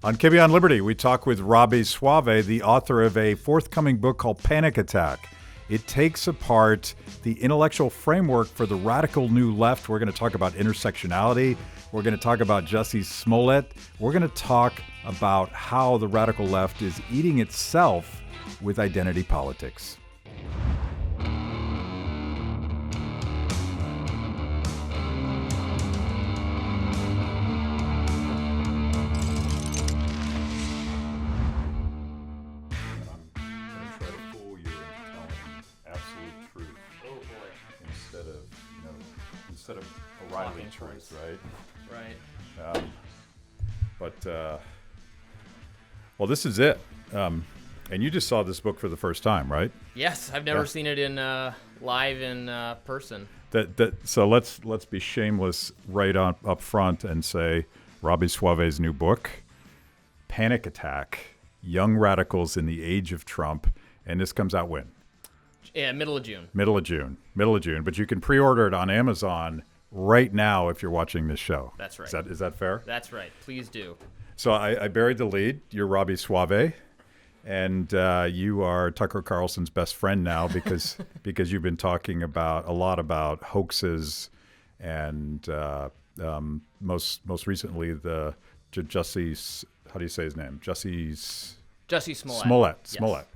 On Kibbe on Liberty, we talk with Robby Soave, the author of a forthcoming book called Panic Attack. It takes apart the intellectual framework for the radical new left. We're going to talk about intersectionality. We're going to talk about Jussie Smollett. We're going to talk about how the radical left is eating itself with identity politics. Instead of O'Reilly choice, right? Well, this is it. And you just saw this book for the first time, right? Yes, I've never seen it in live in person. So let's be shameless right on up front and say Robby Soave's new book, Panic Attack: Young Radicals in the Age of Trump, and this comes out when? Yeah, middle of June. Middle of June. But you can pre-order it on Amazon right now if you're watching this show. That's right. Is that fair? That's right. Please do. So I buried the lead. You're Robby Soave, and you are Tucker Carlson's best friend now because you've been talking a lot about hoaxes and most recently the Jussie. How do you say his name? Jussie Smollett. Yes. Smollett.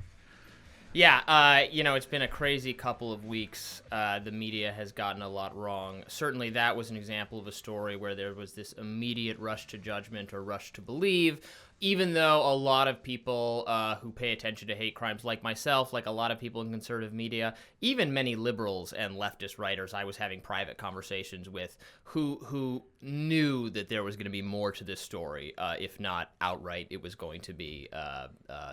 Yeah, it's been a crazy couple of weeks. The media has gotten a lot wrong. Certainly that was an example of a story where there was this immediate rush to judgment or rush to believe, even though a lot of people who pay attention to hate crimes like myself, like a lot of people in conservative media, even many liberals and leftist writers I was having private conversations with who knew that there was going to be more to this story, if not outright, it was going to be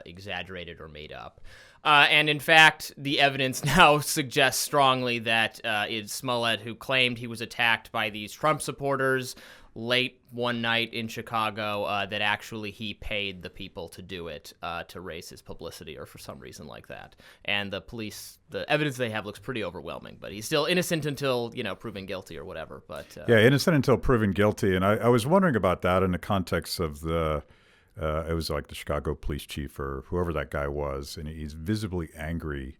exaggerated or made up. And in fact, the evidence now suggests strongly that it's Smollett who claimed he was attacked by these Trump supporters late one night in Chicago, that actually he paid the people to do it, to raise his publicity or for some reason like that. And the police, the evidence they have looks pretty overwhelming, but he's still innocent until, proven guilty or whatever. But yeah, innocent until proven guilty. And I was wondering about that in the context of it was like the Chicago police chief or whoever that guy was, and he's visibly angry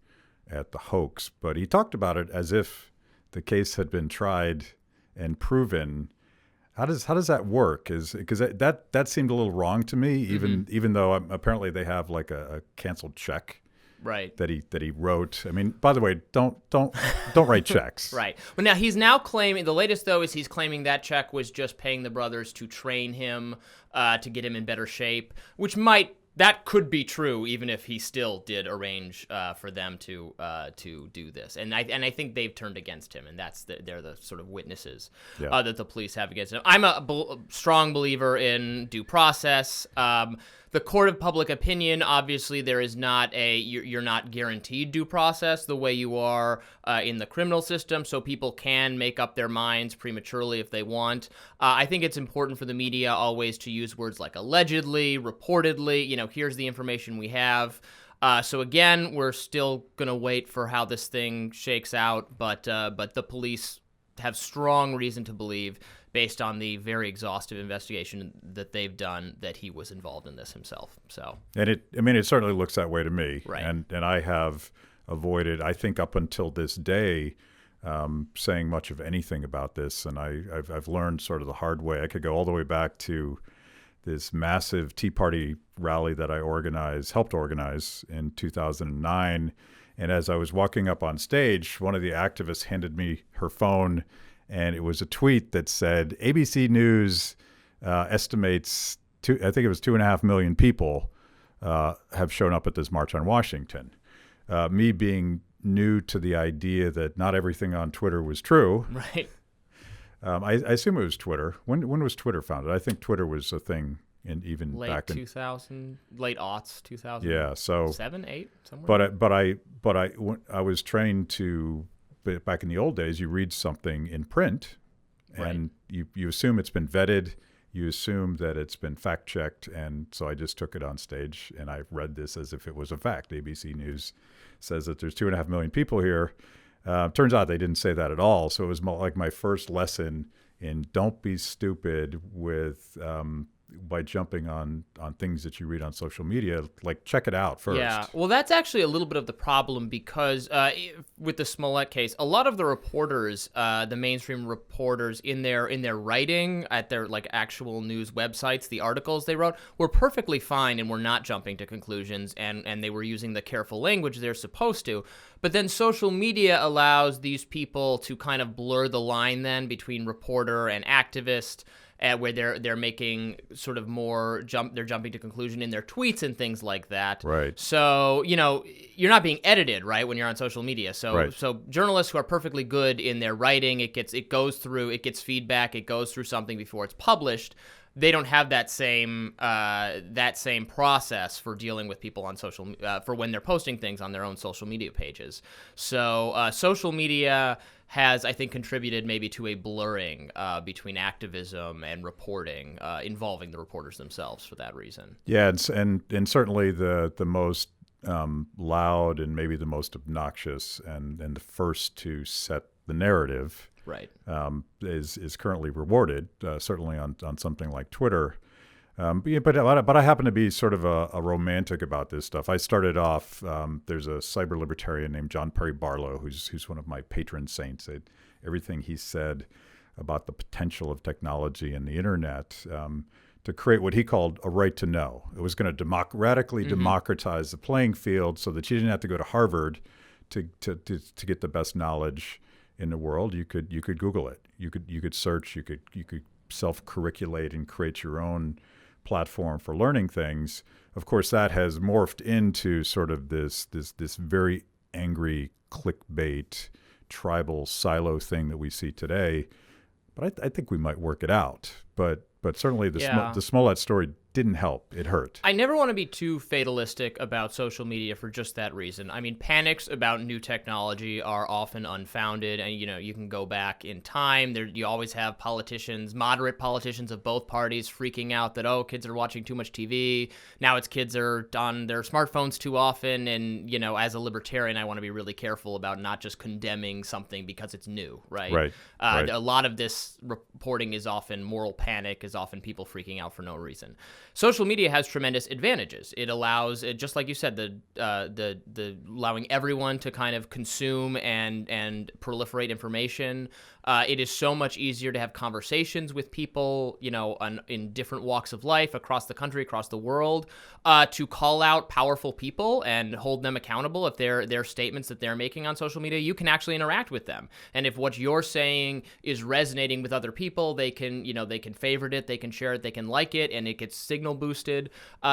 at the hoax. But he talked about it as if the case had been tried and proven. How does that work? Because that seemed a little wrong to me, even though apparently they have like a canceled check. Right. That he wrote. I mean, by the way, don't write checks. Right. Well, now he's now claiming, the latest though is he's claiming that check was just paying the brothers to train him, to get him in better shape, that could be true even if he still did arrange for them to do this. And I think they've turned against him, and they're the sort of witnesses that the police have against him. I'm a strong believer in due process. The court of public opinion, obviously, there is not you're not guaranteed due process the way you are in the criminal system, so people can make up their minds prematurely if they want. I think it's important for the media always to use words like allegedly, reportedly, here's the information we have. So again, we're still going to wait for how this thing shakes out, but the police have strong reason to believe, based on the very exhaustive investigation that they've done, that he was involved in this himself. So, and it certainly looks that way to me. Right. And I have avoided, I think, up until this day, saying much of anything about this. And I've learned sort of the hard way. I could go all the way back to this massive Tea Party rally that I helped organize in 2009. And as I was walking up on stage, one of the activists handed me her phone, and it was a tweet that said, ABC News estimates, I think it was 2.5 million people have shown up at this March on Washington. Me being new to the idea that not everything on Twitter was true. Right. I assume it was Twitter. When was Twitter founded? I think Twitter was a thing even late back in 2000, late aughts, 2000. Yeah, so 7, 8, somewhere. But I was trained to. But back in the old days, you read something in print, and you assume it's been vetted. You assume that it's been fact-checked, and so I just took it on stage, and I read this as if it was a fact. ABC News says that there's 2.5 million people here. Turns out they didn't say that at all, so it was like my first lesson in don't be stupid with by jumping on things that you read on social media. Like, check it out first. Yeah, well, that's actually a little bit of the problem because with the Smollett case, a lot of the reporters, the mainstream reporters, in their writing at their like actual news websites, the articles they wrote were perfectly fine and were not jumping to conclusions, and they were using the careful language they're supposed to. But then social media allows these people to kind of blur the line then between reporter and activist, where they're making sort of they're jumping to conclusion in their tweets and things like that. Right. So, you're not being edited, right, when you're on social media. So Right. so journalists who are perfectly good in their writing, it gets feedback, it goes through something before it's published. They don't have that same process for dealing with people on for when they're posting things on their own social media pages. So social media has, I think, contributed maybe to a blurring between activism and reporting, involving the reporters themselves for that reason. Yeah, and certainly the most loud and maybe the most obnoxious and the first to set the narrative, Right. is currently rewarded, certainly on something like Twitter. But I happen to be sort of a romantic about this stuff. I started off. There's a cyber libertarian named John Perry Barlow, who's one of my patron saints. Everything he said about the potential of technology and the internet to create what he called a right to know. It was going to radically democratize the playing field, so that you didn't have to go to Harvard to get the best knowledge in the world. You could Google it. You could search. You could self-curriculate and create your own platform for learning things. Of course, that has morphed into sort of this very angry clickbait tribal silo thing that we see today. But I think we might work it out. But certainly the Smollett story didn't help. It hurt. I never want to be too fatalistic about social media for just that reason. I mean, panics about new technology are often unfounded, and you can go back in time. You always have politicians, moderate politicians of both parties, freaking out that kids are watching too much TV. Now it's kids are on their smartphones too often, and as a libertarian, I want to be really careful about not just condemning something because it's new, right? Right. Right. A lot of this reporting is often moral panic, is often people freaking out for no reason. Social media has tremendous advantages. It allows, just like you said, the allowing everyone to kind of consume and proliferate information. It is so much easier to have conversations with people, in different walks of life across the country, across the world, to call out powerful people and hold them accountable if their statements that they're making on social media. You can actually interact with them, and if what you're saying is resonating with other people, they can favorite it, they can share it, they can like it, and it gets signal boosted.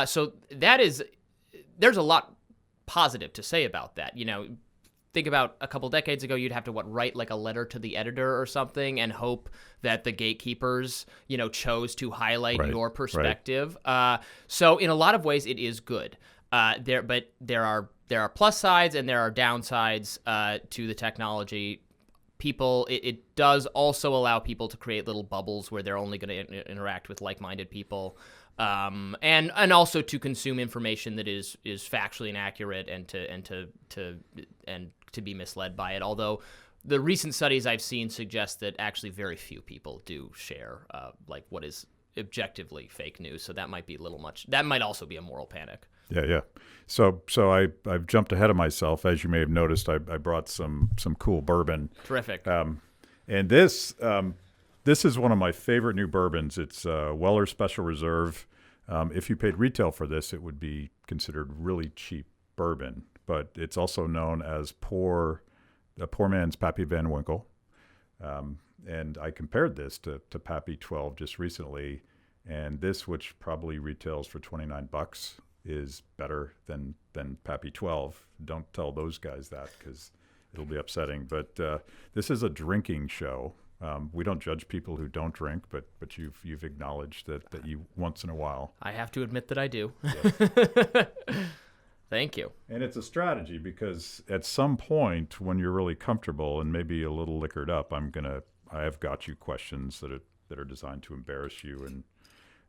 So there's a lot positive to say about that. Think about a couple decades ago, you'd have to write like a letter to the editor or something and hope that the gatekeepers, chose to highlight your perspective. Right. So in a lot of ways, it is good. But there are plus sides and there are downsides to the technology. It does also allow people to create little bubbles where they're only going to interact with like-minded people. And also to consume information that is factually inaccurate and to be misled by it. Although the recent studies I've seen suggest that actually very few people do share like what is objectively fake news. So that might be a little much. That might also be a moral panic. Yeah. So I've jumped ahead of myself. As you may have noticed, I brought some cool bourbon. Terrific. And this is one of my favorite new bourbons. It's Weller Special Reserve. If you paid retail for this, it would be considered really cheap bourbon. But it's also known as the poor man's Pappy Van Winkle. And I compared this to Pappy 12 just recently. And this, which probably retails for $29, is better than Pappy 12. Don't tell those guys that because it'll be upsetting. But this is a drinking show. We don't judge people who don't drink, but you've acknowledged that you once in a while. I have to admit that I do. Yes. Thank you. And it's a strategy because at some point when you're really comfortable and maybe a little liquored up, I have got you questions that are designed to embarrass you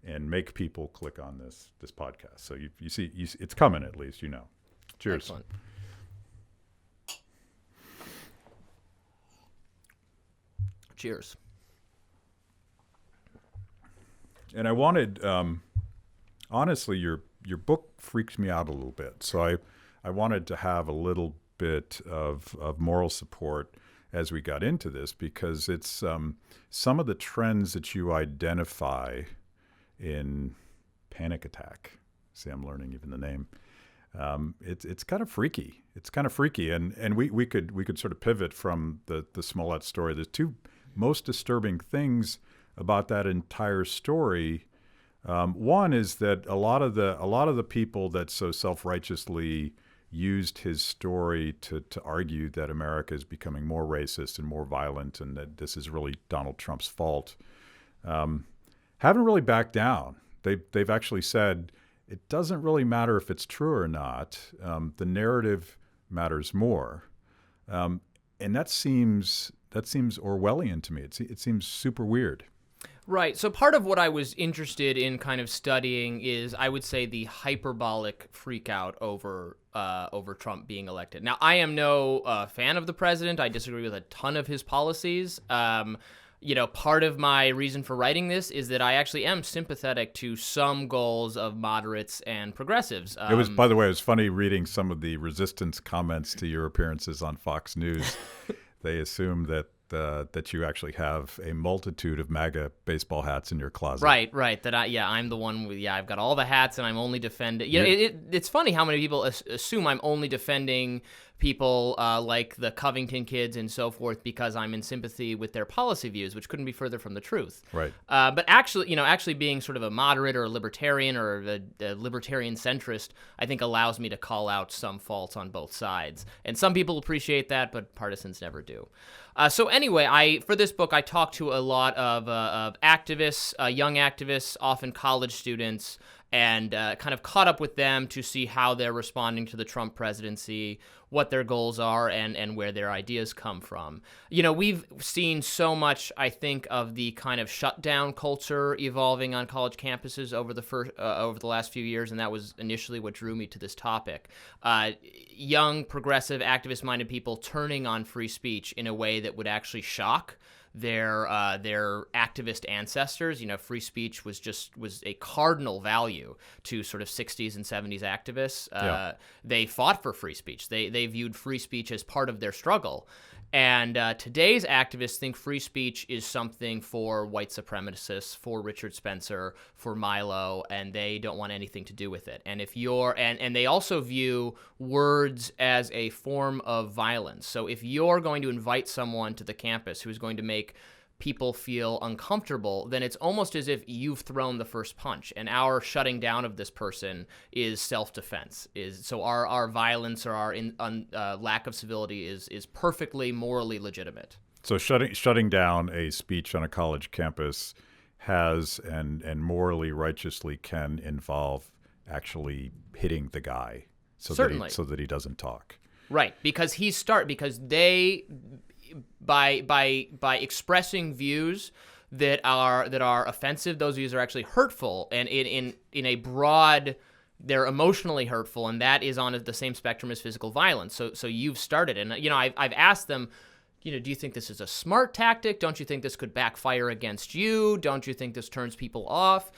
and make people click on this podcast. So you see it's coming, at least, Cheers. Excellent. Cheers. And I wanted, honestly, your book freaks me out a little bit. So I wanted to have a little bit of moral support as we got into this, because it's some of the trends that you identify in Panic Attack. See, I'm learning even the name. It's kind of freaky. It's kind of freaky, and we could sort of pivot from the Smollett story. The two most disturbing things about that entire story. One is that a lot of the people that so self-righteously used his story to argue that America is becoming more racist and more violent, and that this is really Donald Trump's fault, haven't really backed down. They've actually said it doesn't really matter if it's true or not. The narrative matters more, and that seems Orwellian to me. It seems super weird. Right. So part of what I was interested in kind of studying is, I would say, the hyperbolic freakout over Trump being elected. Now, I am no fan of the president. I disagree with a ton of his policies. Part of my reason for writing this is that I actually am sympathetic to some goals of moderates and progressives. It was, by the way, it was funny reading some of the resistance comments to your appearances on Fox News. They assume that you actually have a multitude of MAGA baseball hats in your closet. Right. I'm the one with, I've got all the hats and I'm only defending. It's funny how many people assume I'm only defending people like the Covington kids and so forth because I'm in sympathy with their policy views, which couldn't be further from the truth. Right. But actually being sort of a moderate or a libertarian or a libertarian centrist, I think allows me to call out some faults on both sides. And some people appreciate that, but partisans never do. So anyway, for this book, I talked to a lot of activists, young activists, often college students, and kind of caught up with them to see how they're responding to the Trump presidency, what their goals are, and where their ideas come from. We've seen so much, I think, of the kind of shutdown culture evolving on college campuses over the last few years, and that was initially what drew me to this topic. Young, progressive, activist-minded people turning on free speech in a way that would actually shock their activist ancestors. Free speech was a cardinal value to sort of 60s and 70s activists. They fought for free speech. They viewed free speech as part of their struggle. And today's activists think free speech is something for white supremacists, for Richard Spencer, for Milo, and they don't want anything to do with it. And and they also view words as a form of violence. So if you're going to invite someone to the campus who's going to make people feel uncomfortable, then it's almost as if you've thrown the first punch, and our shutting down of this person is self-defense. So our violence or our lack of civility is perfectly morally legitimate. So shutting down a speech on a college campus has and morally righteously can involve actually hitting the guy so that he doesn't talk. Right, because they, by expressing views that are offensive, those views are actually hurtful, and in a broad, they're emotionally hurtful, and that is on the same spectrum as physical violence. So you've started, and I've asked them, do you think this is a smart tactic? Don't you think this could backfire against you? Don't you think this turns people off?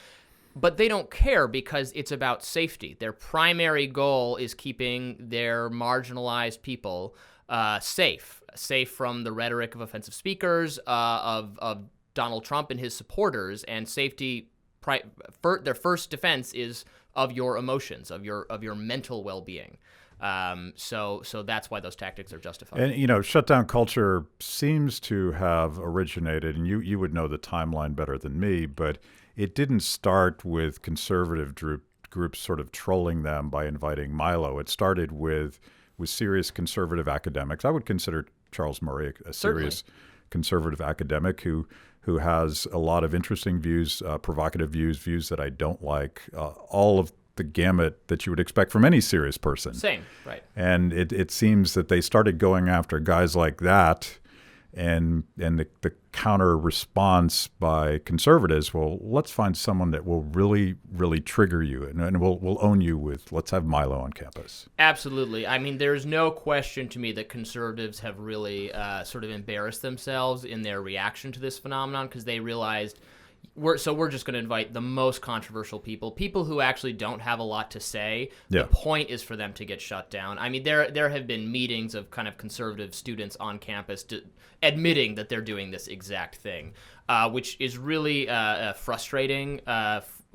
But they don't care because it's about safety. Their primary goal is keeping their marginalized people safe from the rhetoric of offensive speakers, of Donald Trump and his supporters, and safety. Their first defense is of your emotions, of your mental well-being. So that's why those tactics are justified. And shutdown culture seems to have originated, and you would know the timeline better than me, but it didn't start with conservative groups sort of trolling them by inviting Milo. It started with serious conservative academics. I would consider Charles Murray a serious conservative academic who has a lot of interesting views, provocative views that I don't like, all of the gamut that you would expect from any serious person. Same, right. And it seems that they started going after guys like that, and the counter response by conservatives, well, let's find someone that will really, really trigger you, and we'll own you with, let's have Milo on campus. Absolutely. I mean, there's no question to me that conservatives have really sort of embarrassed themselves in their reaction to this phenomenon, because they realized we're just going to invite the most controversial people who actually don't have a lot to say. Yeah. The point is for them to get shut down. I mean, there have been meetings of kind of conservative students on campus admitting that they're doing this exact thing, which is really frustrating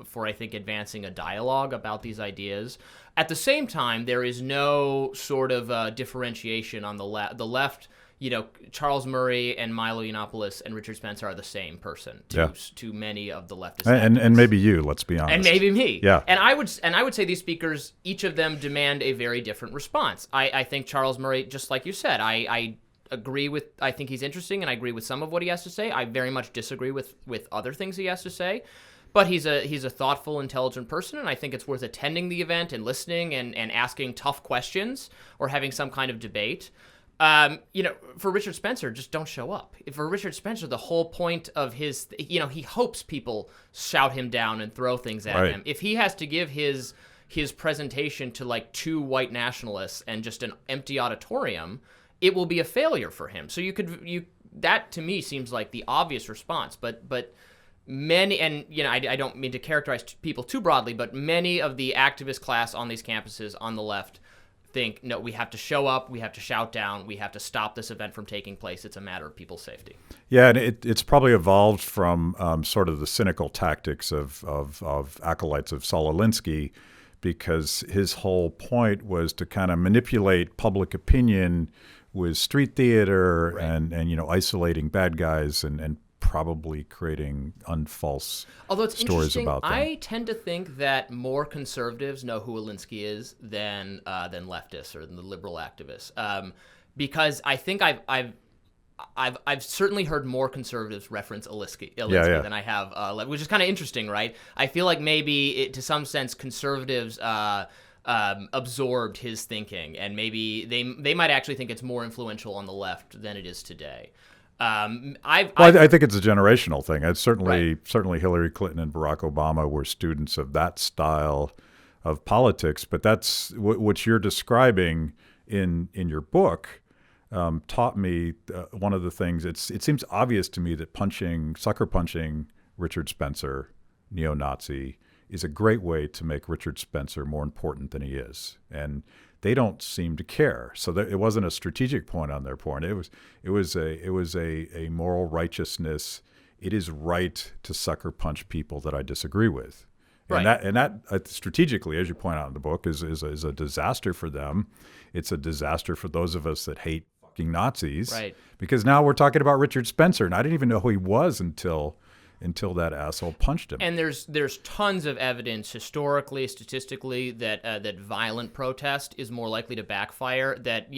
for, I think, advancing a dialogue about these ideas. At the same time, there is no sort of differentiation on the left. The left, Charles Murray and Milo Yiannopoulos and Richard Spencer are the same person to many of the leftist and maybe you, let's be honest. And maybe me. Yeah. And I would say these speakers, each of them demand a very different response. I think Charles Murray, just like you said, I think he's interesting, and I agree with some of what he has to say. I very much disagree with other things he has to say. But he's a thoughtful, intelligent person, and I think it's worth attending the event and listening and asking tough questions or having some kind of debate. For Richard Spencer, just don't show up. For Richard Spencer, the whole point of his, he hopes people shout him down and throw things at him. If he has to give his presentation to like 2 white nationalists and just an empty auditorium, it will be a failure for him. So that to me seems like the obvious response, but many, and I don't mean to characterize people too broadly, but many of the activist class on these campuses on the left think, no, we have to show up, we have to shout down, we have to stop this event from taking place. It's a matter of people's safety. Yeah, and it's probably evolved from sort of the cynical tactics of acolytes of Saul Alinsky, because his whole point was to kind of manipulate public opinion with street theater and isolating bad guys and probably creating unfalse stories about them. I tend to think that more conservatives know who Alinsky is than leftists or the liberal activists, because I think I've certainly heard more conservatives reference Alinsky than I have, which is kind of interesting, right? I feel like maybe to some sense conservatives absorbed his thinking, and maybe they might actually think it's more influential on the left than it is today. I think it's a generational thing. It's certainly Hillary Clinton and Barack Obama were students of that style of politics. But that's what you're describing in your book taught me one of the things. It seems obvious to me that sucker punching Richard Spencer, neo-Nazi, is a great way to make Richard Spencer more important than he is, and they don't seem to care. So it wasn't a strategic point on their part. It was a moral righteousness. It is right to sucker punch people that I disagree with, right. and that strategically, as you point out in the book, is a disaster for them. It's a disaster for those of us that hate fucking Nazis, right? Because now we're talking about Richard Spencer, and I didn't even know who he was until that asshole punched him. And there's tons of evidence historically, statistically, that violent protest is more likely to backfire. That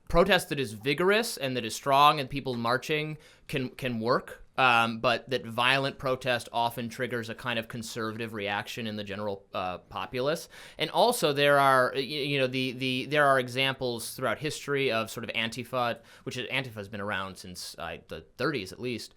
protest that is vigorous and that is strong and people marching can work, but that violent protest often triggers a kind of conservative reaction in the general populace. And also there are there are examples throughout history of sort of Antifa, Antifa has been around since the 30s at least.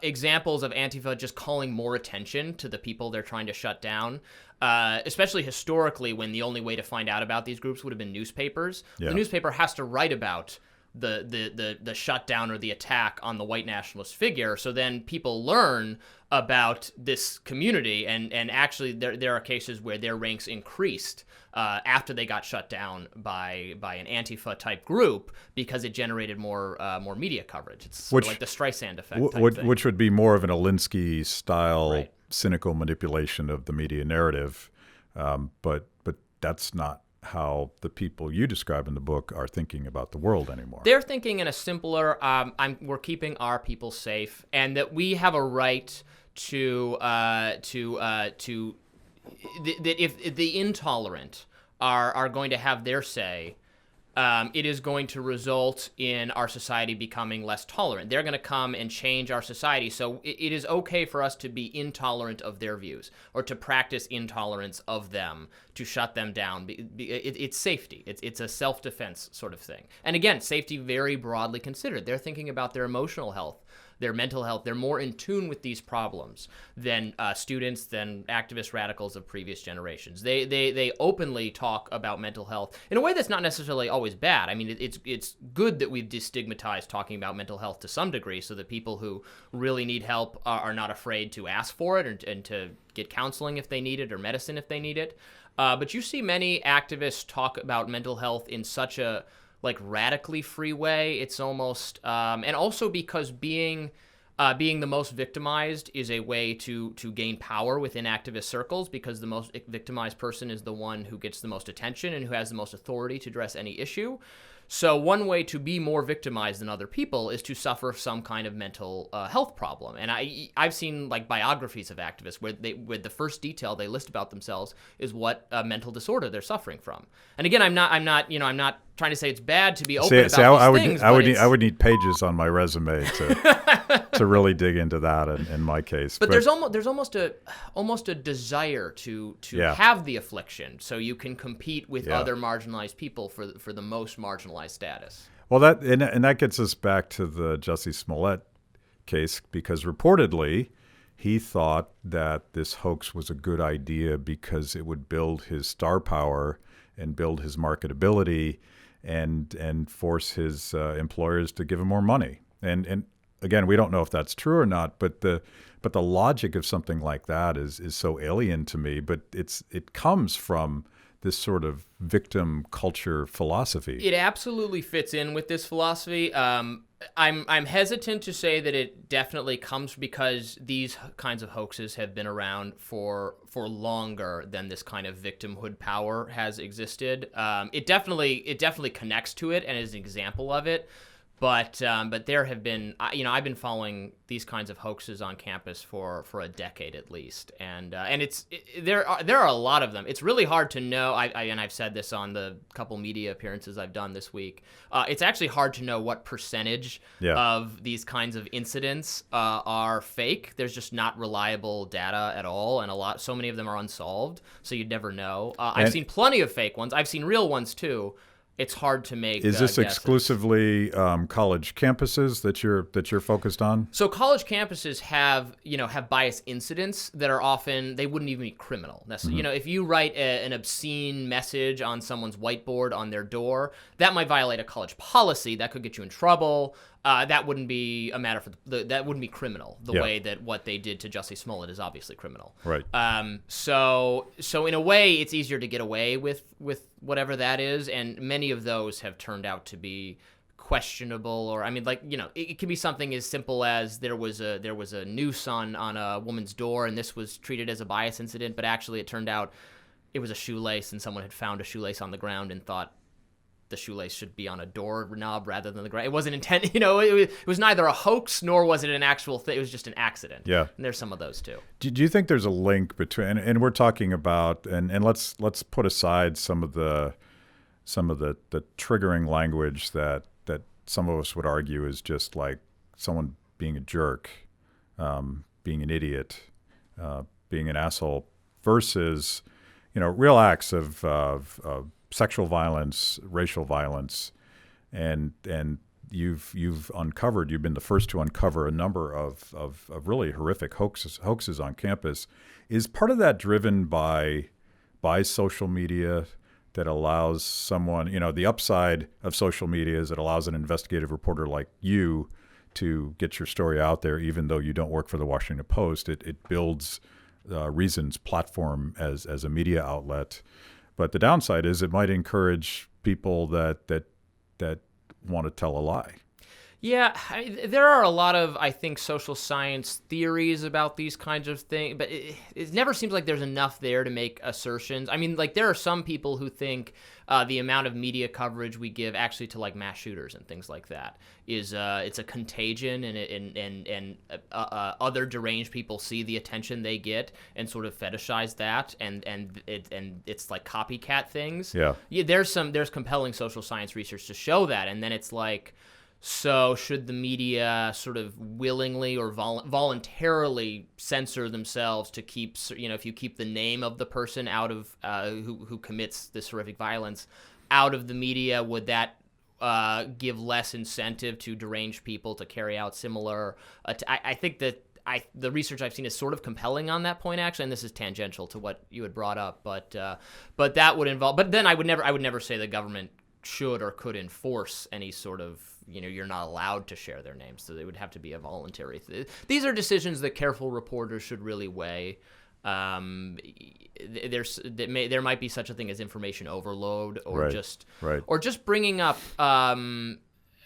Examples of Antifa just calling more attention to the people they're trying to shut down, especially historically when the only way to find out about these groups would have been newspapers. Yeah. The newspaper has to write about the shutdown or the attack on the white nationalist figure, so then people learn about this community, and actually there are cases where their ranks increased after they got shut down by an Antifa type group because it generated more media coverage. It's sort of like the Streisand effect type thing. Which would be more of an Alinsky style right. cynical manipulation of the media narrative, but that's not how the people you describe in the book are thinking about the world anymore. They're thinking in a simpler, we're keeping our people safe, and that we have a right to that if the intolerant are going to have their say, it is going to result in our society becoming less tolerant. They're going to come and change our society. So it is okay for us to be intolerant of their views or to practice intolerance of them, to shut them down. It's safety. It's a self-defense sort of thing. And again, safety very broadly considered. They're thinking about their emotional health, their mental health. They're more in tune with these problems than students, than activist radicals of previous generations. They openly talk about mental health in a way that's not necessarily always bad. I mean, it's good that we've destigmatized talking about mental health to some degree, so that people who really need help are not afraid to ask for it and to get counseling if they need it or medicine if they need it. But you see many activists talk about mental health in such a radically free way. It's almost, and also because being the most victimized is a way to gain power within activist circles, because the most victimized person is the one who gets the most attention and who has the most authority to address any issue. So one way to be more victimized than other people is to suffer some kind of mental health problem. And I've seen biographies of activists where the first detail they list about themselves is what mental disorder they're suffering from. And again, I'm not trying to say it's bad to be open about these things. I would need pages on my resume to really dig into that in my case. But there's almost a desire to have the affliction, so you can compete with other marginalized people for the most marginalized status. Well, that gets us back to the Jussie Smollett case, because reportedly he thought that this hoax was a good idea because it would build his star power and build his marketability and force his employers to give him more money. And again, we don't know if that's true or not, but the logic of something like that is so alien to me. But it comes from this sort of victim culture philosophy. It absolutely fits in with this philosophy. I'm hesitant to say that it definitely comes because these kinds of hoaxes have been around for longer than this kind of victimhood power has existed. It definitely connects to it and is an example of it. But there have been, I've been following these kinds of hoaxes on campus for a decade at least, and there are a lot of them. It's really hard to know. And I've said this on the couple media appearances I've done this week. It's actually hard to know what percentage of these kinds of incidents are fake. There's just not reliable data at all, and so many of them are unsolved, so you'd never know. I've seen plenty of fake ones. I've seen real ones too. It's hard to make. Is this guesses. Exclusively college campuses that you're focused on? So college campuses have bias incidents that are often, they wouldn't even be criminal. Mm-hmm. If you write an obscene message on someone's whiteboard on their door, that might violate a college policy. That could get you in trouble. That wouldn't be a matter that wouldn't be criminal. The way that what they did to Jussie Smollett is obviously criminal. Right. So in a way, it's easier to get away with whatever that is, and many of those have turned out to be questionable. Or it can be something as simple as there was a noose on a woman's door, and this was treated as a bias incident, but actually it turned out it was a shoelace, and someone had found a shoelace on the ground and thought the shoelace should be on a door knob rather than the ground. It wasn't intended, it was neither a hoax nor was it an actual thing. It was just an accident. Yeah. And there's some of those too. Do you think there's a link between, and we're talking about, and let's put aside some of the triggering language that some of us would argue is just like someone being a jerk, being an idiot, being an asshole, versus, real acts of sexual violence, racial violence, and you've been the first to uncover a number of really horrific hoaxes on campus. Is part of that driven by social media that allows someone, the upside of social media is it allows an investigative reporter like you to get your story out there, even though you don't work for the Washington Post. It builds Reason's platform as a media outlet. But the downside is it might encourage people that want to tell a lie. Yeah, there are a lot of, I think, social science theories about these kinds of things, but it never seems like there's enough there to make assertions. There are some people who think the amount of media coverage we give actually to mass shooters and things like that is it's a contagion, and other deranged people see the attention they get and sort of fetishize that, and it's like copycat things. Yeah. There's compelling social science research to show that, and then it's like, so should the media sort of willingly or voluntarily censor themselves to keep, if you keep the name of the person out of who commits this horrific violence out of the media, would that give less incentive to deranged people to carry out similar. I think that the research I've seen is sort of compelling on that point, actually, and this is tangential to what you had brought up. But that would involve. But then I would never say the government should or could enforce any sort of, you're not allowed to share their names. So they would have to be a voluntary. These are decisions that careful reporters should really weigh. There might be such a thing as information overload, or just bringing up.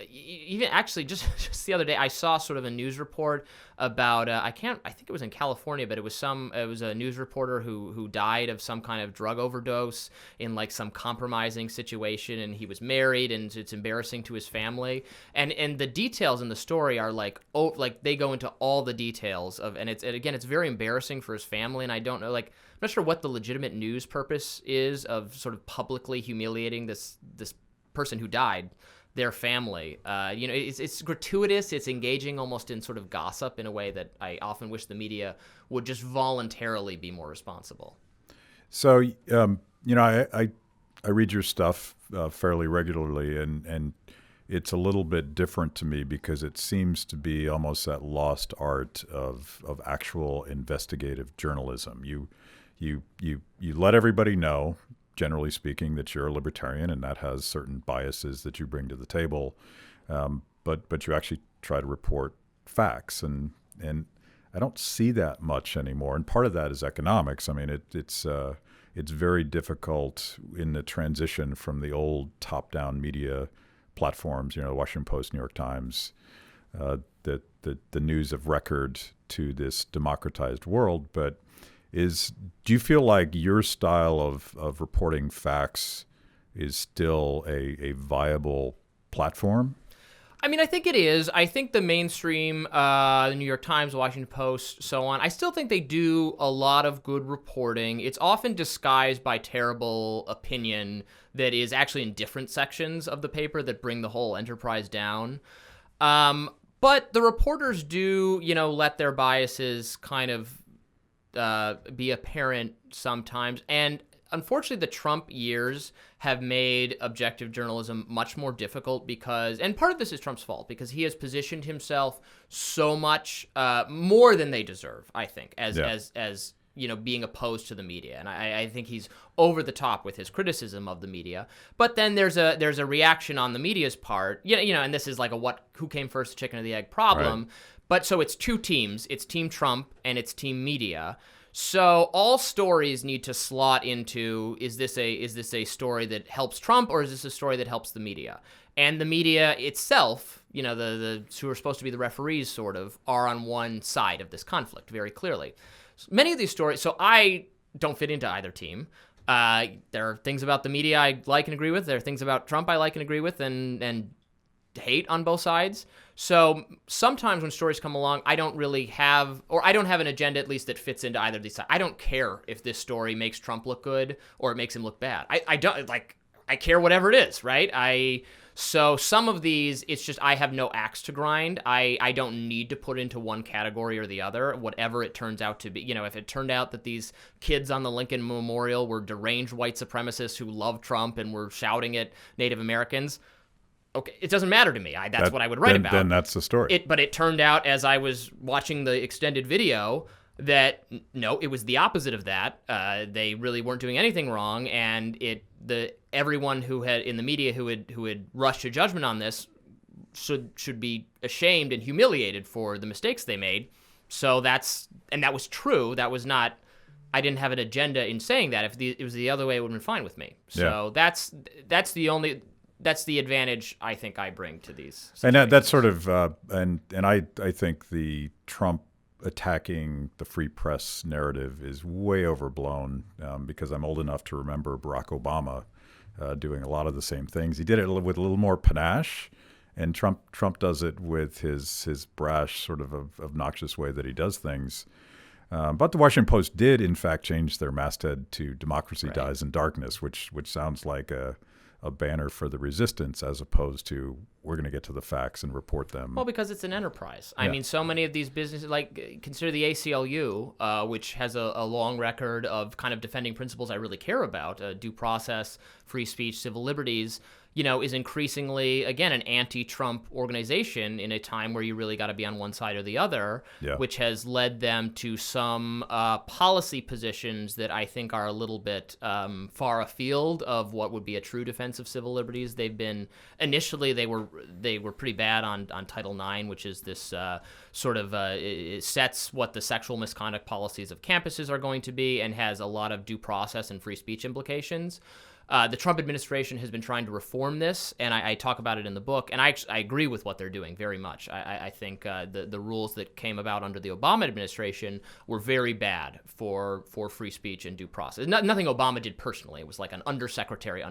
Even actually, just the other day, I saw sort of a news report about I think it was in California, but it was a news reporter who died of some kind of drug overdose in like some compromising situation, and he was married, and it's embarrassing to his family, and the details in the story are like they go into all the details of, and it's very embarrassing for his family, and I don't know, like, I'm not sure what the legitimate news purpose is of sort of publicly humiliating this person who died, their family. It's gratuitous. It's engaging almost in sort of gossip in a way that I often wish the media would just voluntarily be more responsible. So, I read your stuff fairly regularly, and it's a little bit different to me because it seems to be almost that lost art of actual investigative journalism. You let everybody know, generally speaking, that you're a libertarian, and that has certain biases that you bring to the table, but you actually try to report facts, and I don't see that much anymore. And part of that is economics. I mean, it's very difficult in the transition from the old top-down media platforms, the Washington Post, New York Times, the news of record, to this democratized world, but. Do you feel like your style of reporting facts is still a viable platform? I mean, I think it is. I think the mainstream, the New York Times, the Washington Post, so on, I still think they do a lot of good reporting. It's often disguised by terrible opinion that is actually in different sections of the paper that bring the whole enterprise down. But the reporters do, let their biases kind of be apparent sometimes. And unfortunately, the Trump years have made objective journalism much more difficult because, and part of this is Trump's fault, because he has positioned himself so much more than they deserve, I think, as being opposed to the media. And I think he's over the top with his criticism of the media. But then there's a reaction on the media's part, and this is like who came first, the chicken or the egg problem. Right. But so it's two teams. It's Team Trump and it's Team Media. So all stories need to slot into, is this a story that helps Trump, or is this a story that helps the media? And the media itself, the who are supposed to be the referees sort of, are on one side of this conflict very clearly. So many of these stories, so I don't fit into either team. There are things about the media I like and agree with. There are things about Trump I like and agree with, and hate on both sides. So sometimes when stories come along, I don't have an agenda, at least, that fits into either of these sides. I don't care if this story makes Trump look good or it makes him look bad. I don't, like, I care whatever it is, right? So some of these, it's just I have no axe to grind. I don't need to put into one category or the other, whatever it turns out to be. If it turned out that these kids on the Lincoln Memorial were deranged white supremacists who love Trump and were shouting at Native Americans, okay, it doesn't matter to me. That's what I would write about. Then that's the story. But it turned out, as I was watching the extended video, that no, it was the opposite of that. They really weren't doing anything wrong, and everyone who had in the media who had rushed to judgment on this should be ashamed and humiliated for the mistakes they made. So that was true. That was not. I didn't have an agenda in saying that. If it was the other way, it would have been fine with me. So that's the advantage I think I bring to these situations. And that's sort of and I think the Trump attacking the free press narrative is way overblown, because I'm old enough to remember Barack Obama doing a lot of the same things. He did it with a little more panache, and Trump does it with his brash sort of obnoxious way that he does things. But the Washington Post did, in fact, change their masthead to "Democracy Dies in Darkness," which sounds like a banner for the resistance, as opposed to we're going to get to the facts and report them. Well, because it's an enterprise. I mean, so many of these businesses, like consider the ACLU, which has a long record of kind of defending principles I really care about, due process, free speech, civil liberties. is increasingly, again, an anti-Trump organization in a time where you really got to be on one side or the other, which has led them to some policy positions that I think are a little bit far afield of what would be a true defense of civil liberties. They've been, initially, they were pretty bad on Title IX, which is this it sets what the sexual misconduct policies of campuses are going to be and has a lot of due process and free speech implications. The Trump administration has been trying to reform this, and I talk about it in the book, and I agree with what they're doing very much. I think the rules that came about under the Obama administration were very bad for free speech and due process. Nothing Obama did personally. It was like an undersecretary.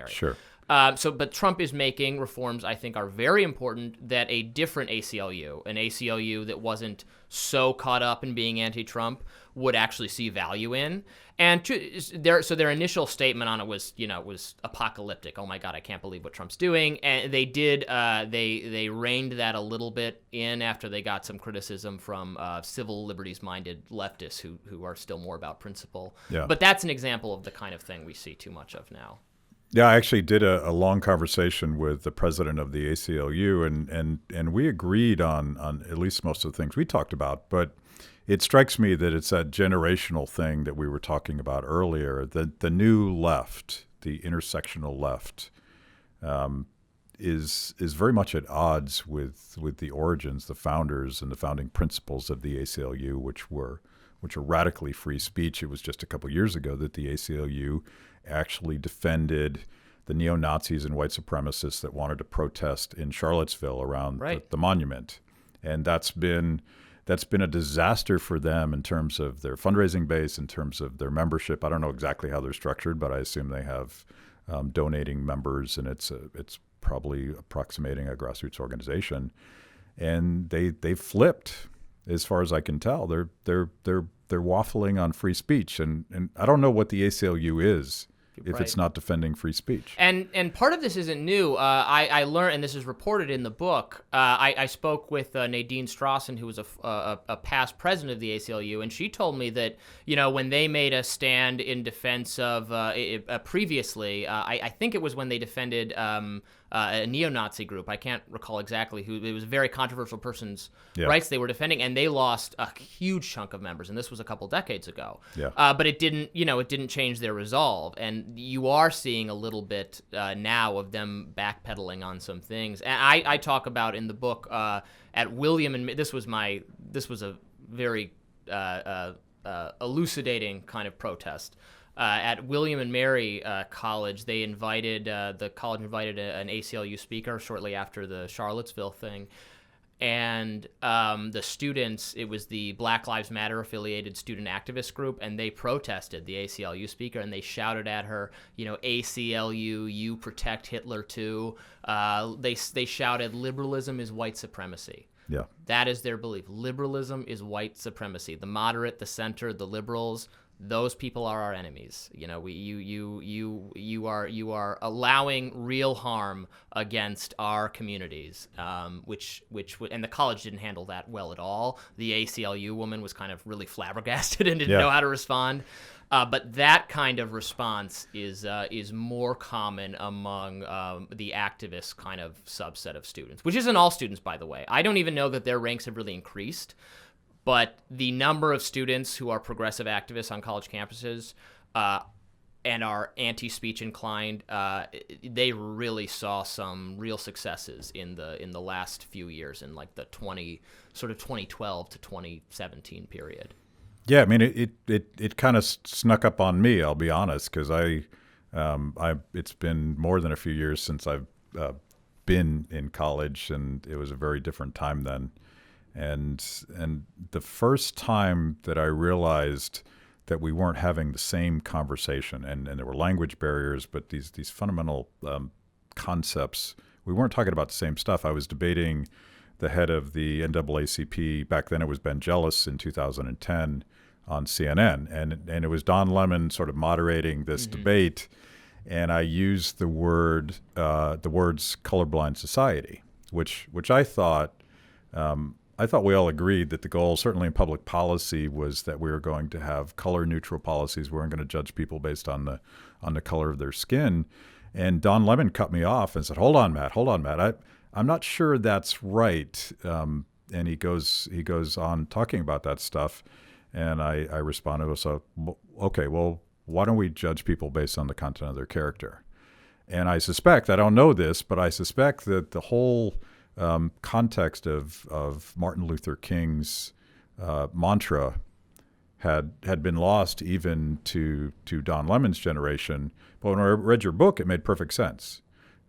Sure. But Trump is making reforms I think are very important that a different ACLU, an ACLU that wasn't so caught up in being anti-Trump, would actually see value in. And their initial statement on it was, was apocalyptic. Oh my God, I can't believe what Trump's doing. And they did, they reined that a little bit in after they got some criticism from civil liberties-minded leftists who are still more about principle. Yeah. But that's an example of the kind of thing we see too much of now. Yeah, I actually did a long conversation with the president of the ACLU, and we agreed on at least most of the things we talked about. But it strikes me that it's that generational thing that we were talking about earlier. The new left, the intersectional left, is very much at odds with the origins, the founders, and the founding principles of the ACLU, which are radically free speech. It was just a couple years ago that the ACLU actually defended the neo-Nazis and white supremacists that wanted to protest in Charlottesville around the monument. And that's been a disaster for them in terms of their fundraising base, in terms of their membership. I don't know exactly how they're structured, but I assume they have donating members, and it's probably approximating a grassroots organization. And they flipped, as far as I can tell. They're waffling on free speech, and I don't know what the ACLU is if it's not defending free speech. And part of this isn't new. I learned, and this is reported in the book, I spoke with Nadine Strawson, who was a past president of the ACLU, and she told me that, when they made a stand in defense of, previously, I think it was when they defended a neo-Nazi group. I can't recall exactly who. It was a very controversial person's rights they were defending, and they lost a huge chunk of members, and this was a couple decades ago. Yeah. But it didn't change their resolve, and you are seeing a little bit now of them backpedaling on some things. And I talk about in the book at William and this was a very elucidating kind of protest. At William and Mary College, the college invited an ACLU speaker shortly after the Charlottesville thing. And the students, it was the Black Lives Matter affiliated student activist group, and they protested the ACLU speaker, and they shouted at her, ACLU, you protect Hitler too. They shouted, liberalism is white supremacy. Yeah. That is their belief. Liberalism is white supremacy. The moderate, the center, the liberals, those people are our enemies. You are allowing real harm against our communities, which and the college didn't handle that well at all. The ACLU woman was kind of really flabbergasted and didn't know how to respond. But that kind of response is more common among the activist kind of subset of students, which isn't all students, by the way. I don't even know that their ranks have really increased. But the number of students who are progressive activists on college campuses and are anti-speech inclined, they really saw some real successes in the last few years, in like the 2012 to 2017 period. Yeah, I mean, it kind of snuck up on me, I'll be honest, because it's been more than a few years since I've been in college, and it was a very different time then. And the first time that I realized that we weren't having the same conversation, and there were language barriers, but these fundamental concepts, we weren't talking about the same stuff. I was debating the head of the NAACP, back then it was Ben Jealous, in 2010 on CNN, and it was Don Lemon sort of moderating this debate, and I used the words colorblind society, which I thought we all agreed that the goal, certainly in public policy, was that we were going to have color neutral policies. We weren't going to judge people based on the color of their skin. And Don Lemon cut me off and said, hold on, Matt. I'm not sure that's right. And he goes on talking about that stuff. And I responded, so, okay, well, why don't we judge people based on the content of their character? And I suspect, I don't know this, but I suspect that the whole context of Martin Luther King's mantra had been lost even to Don Lemon's generation. But when I read your book, it made perfect sense.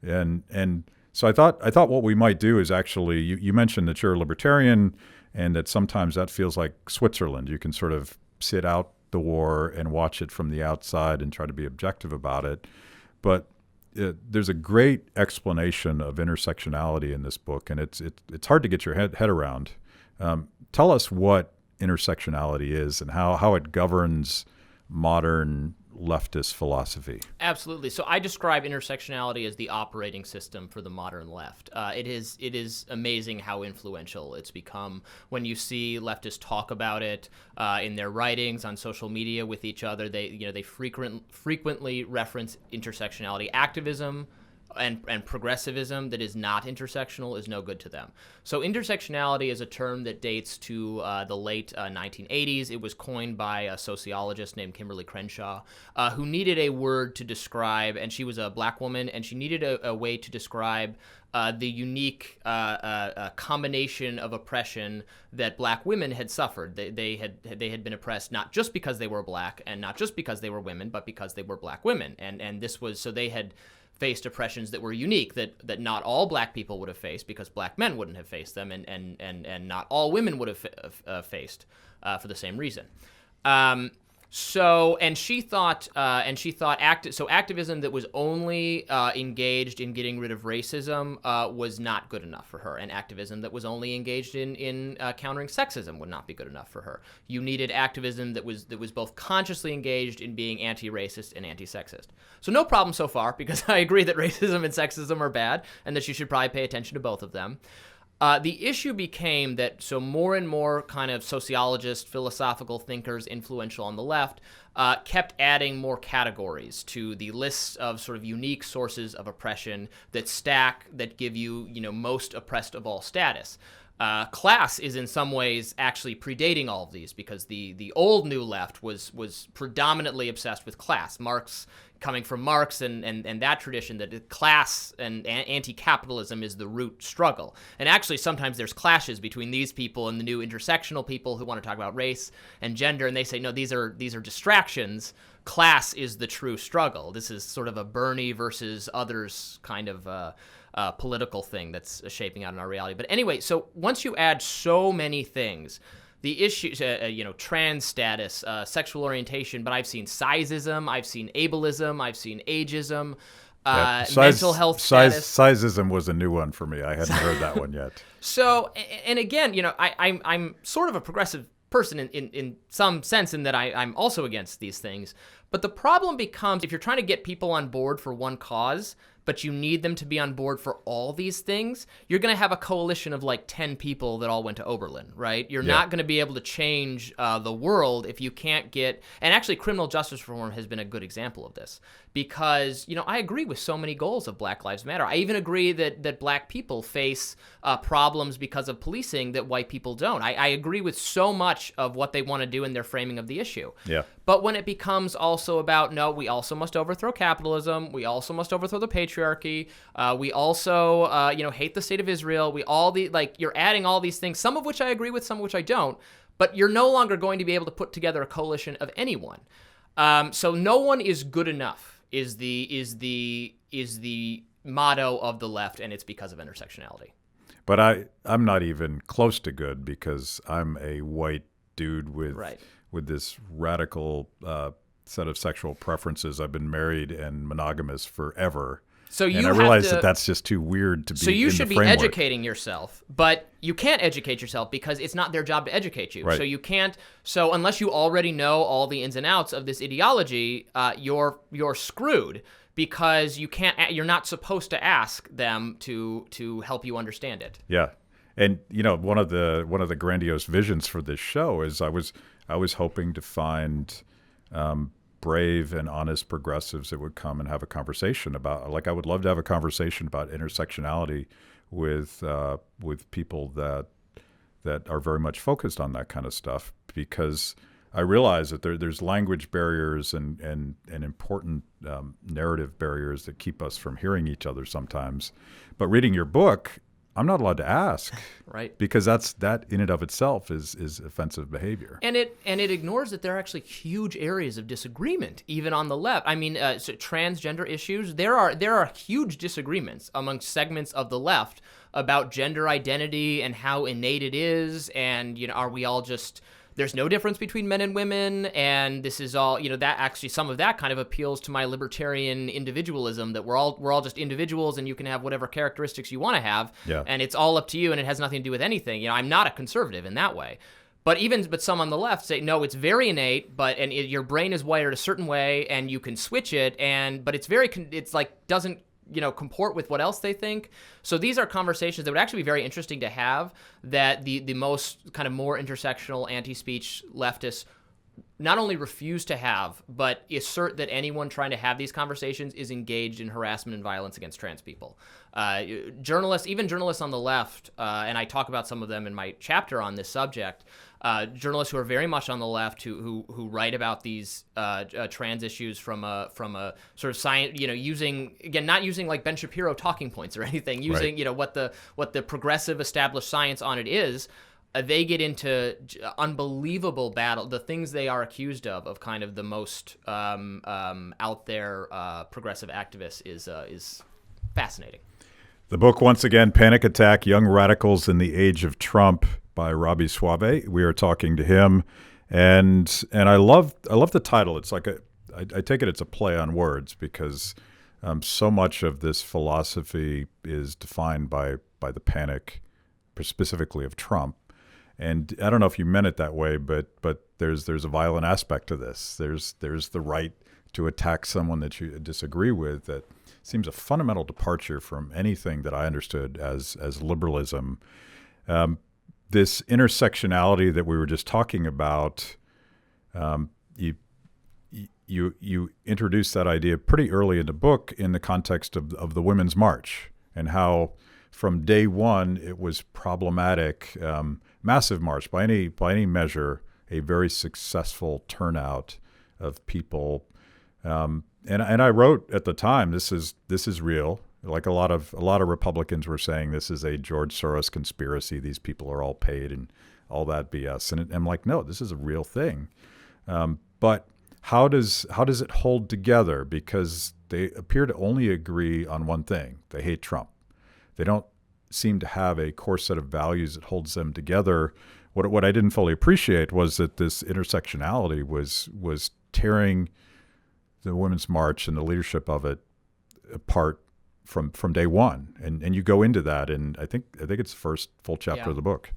And so I thought what we might do is actually, you mentioned that you're a libertarian and that sometimes that feels like Switzerland. You can sort of sit out the war and watch it from the outside and try to be objective about it. But there's a great explanation of intersectionality in this book, and it's hard to get your head around. Tell us what intersectionality is and how it governs modern leftist philosophy. Absolutely. So I describe intersectionality as the operating system for the modern left. It is amazing how influential it's become. When you see leftists talk about it in their writings on social media with each other, they frequently reference intersectionality. Activism and progressivism that is not intersectional is no good to them. So intersectionality is a term that dates to the late 1980s. It was coined by a sociologist named Kimberly Crenshaw, who needed a word to describe, and she was a black woman, and she needed a way to describe the unique combination of oppression that black women had suffered. They had been oppressed not just because they were black and not just because they were women, but because they were black women. And this was, so they had faced oppressions that were unique, that not all black people would have faced because black men wouldn't have faced them, and not all women would have faced for the same reason. So she thought activism that was only engaged in getting rid of racism was not good enough for her, and activism that was only engaged in countering sexism would not be good enough for her. You needed activism that was both consciously engaged in being anti-racist and anti-sexist. So no problem so far, because I agree that racism and sexism are bad, and that you should probably pay attention to both of them. The issue became that so more and more kind of sociologists, philosophical thinkers, influential on the left, kept adding more categories to the lists of sort of unique sources of oppression that give you, most oppressed of all status. Class is in some ways actually predating all of these, because the old New Left was predominantly obsessed with class. Marx, coming from Marx and that tradition, that class and anti-capitalism is the root struggle. And actually sometimes there's clashes between these people and the new intersectional people who want to talk about race and gender, and they say, no, these are distractions. Class is the true struggle. This is sort of a Bernie versus others kind of political thing that's shaping out in our reality. But anyway, so once you add so many things, the issues, trans status, sexual orientation, but I've seen sizeism, I've seen ableism, I've seen ageism, mental health status. Sizeism was a new one for me. I hadn't heard that one yet. So, and again, I'm sort of a progressive person in some sense, in that I'm also against these things. But the problem becomes, if you're trying to get people on board for one cause, but you need them to be on board for all these things, you're going to have a coalition of like 10 people that all went to Oberlin, right? You're not going to be able to change the world if you can't get... And actually, criminal justice reform has been a good example of this, because, I agree with so many goals of Black Lives Matter. I even agree that black people face problems because of policing that white people don't. I agree with so much of what they want to do in their framing of the issue. Yeah. But when it becomes also about, no, we also must overthrow capitalism, we also must overthrow the patriarchy, we also, hate the state of Israel, you're adding all these things, some of which I agree with, some of which I don't, but you're no longer going to be able to put together a coalition of anyone. So no one is good enough is the motto of the left, and it's because of intersectionality. But I'm not even close to good, because I'm a white dude with this radical set of sexual preferences. I've been married and monogamous forever. So I realize that that's just too weird to be in the framework. So you should be educating yourself, but you can't educate yourself because it's not their job to educate you. Right. So you can't. So unless you already know all the ins and outs of this ideology, you're screwed, because you can't. You're not supposed to ask them to help you understand it. Yeah, and one of the grandiose visions for this show is I was hoping to find brave and honest progressives that would come and have a conversation about, like, I would love to have a conversation about intersectionality with people that are very much focused on that kind of stuff, because I realize that there's language barriers and important narrative barriers that keep us from hearing each other sometimes. But reading your book, I'm not allowed to ask, right? Because that in and of itself is offensive behavior. And it ignores that there are actually huge areas of disagreement, even on the left. I mean, so transgender issues. There are huge disagreements among segments of the left about gender identity and how innate it is, and are we all just, there's no difference between men and women, and this is all, that actually, some of that kind of appeals to my libertarian individualism, that we're all just individuals, and you can have whatever characteristics you want to have, and it's all up to you, and it has nothing to do with anything. I'm not a conservative in that way. But some on the left say, no, it's very innate, your brain is wired a certain way, and you can switch it, but it's like, doesn't comport with what else they think. So these are conversations that would actually be very interesting to have, that the most kind of more intersectional anti-speech leftists not only refuse to have, but assert that anyone trying to have these conversations is engaged in harassment and violence against trans people. Journalists, even journalists on the left, and I talk about some of them in my chapter on this subject, journalists who are very much on the left, who write about these trans issues from a sort of science, not using like Ben Shapiro talking points or anything, using what the progressive established science on it is. They get into unbelievable battle. The things they are accused of kind of the most out there progressive activists is fascinating. The book, once again, Panic Attack: Young Radicals in the Age of Trump, by Robby Soave. We are talking to him, and I love the title. It's like I take it it's a play on words, because so much of this philosophy is defined by the panic, specifically of Trump. And I don't know if you meant it that way, but there's a violent aspect to this. There's the right to attack someone that you disagree with. That seems a fundamental departure from anything that I understood as liberalism. This intersectionality that we were just talking about, you introduced that idea pretty early in the book in the context of the Women's March, and how from day one it was problematic. Massive march by any measure, a very successful turnout of people, and I wrote at the time, this is real. Like a lot of Republicans were saying, this is a George Soros conspiracy. These people are all paid and all that BS. And I'm like, no, this is a real thing. But how does it hold together? Because they appear to only agree on one thing: they hate Trump. They don't seem to have a core set of values that holds them together. What I didn't fully appreciate was that this intersectionality was tearing the Women's March and the leadership of it apart from day one. And you go into that, and I think it's the first full chapter of the book.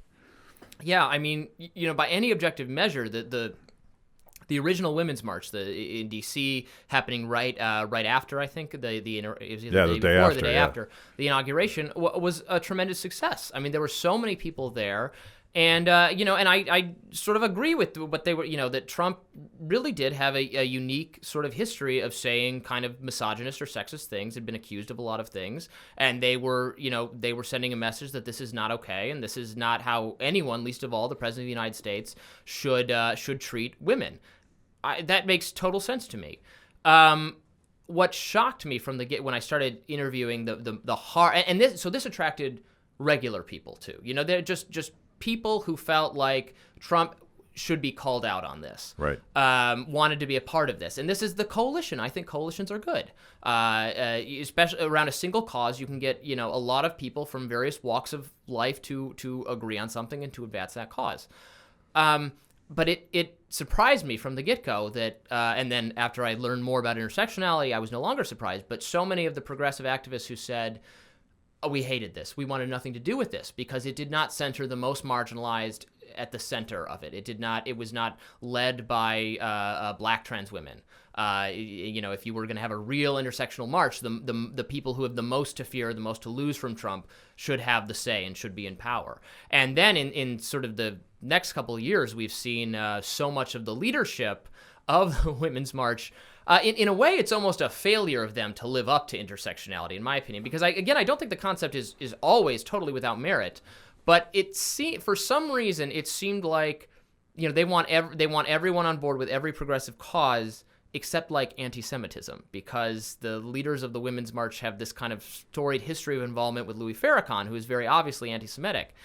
Yeah, I mean, by any objective measure, the original Women's March in D.C. happening right after, I think, the day after the inauguration, was a tremendous success. I mean, there were so many people there, and and I sort of agree with what they were, that Trump really did have a unique sort of history of saying kind of misogynist or sexist things, had been accused of a lot of things, and they were sending a message that this is not okay, and this is not how anyone, least of all the President of the United States, should treat women. That makes total sense to me. What shocked me from the get when I started interviewing the hard, and this attracted regular people too. They're just people who felt like Trump should be called out on this. Right. Wanted to be a part of this, and this is the coalition. I think coalitions are good, especially around a single cause. You can get a lot of people from various walks of life to agree on something and to advance that cause. But it surprised me from the get-go that, and then after I learned more about intersectionality, I was no longer surprised, but so many of the progressive activists who said, oh, we hated this, we wanted nothing to do with this, because it did not center the most marginalized at the center of it. It was not led by black trans women. If you were going to have a real intersectional march, the people who have the most to fear, the most to lose from Trump, should have the say and should be in power. And then in sort of the next couple of years, we've seen so much of the leadership of the Women's March, in a way, it's almost a failure of them to live up to intersectionality, in my opinion, because I don't think the concept is always totally without merit, but for some reason it seemed like, they want everyone on board with every progressive cause except like anti-Semitism, because the leaders of the Women's March have this kind of storied history of involvement with Louis Farrakhan, who is very obviously anti-Semitic.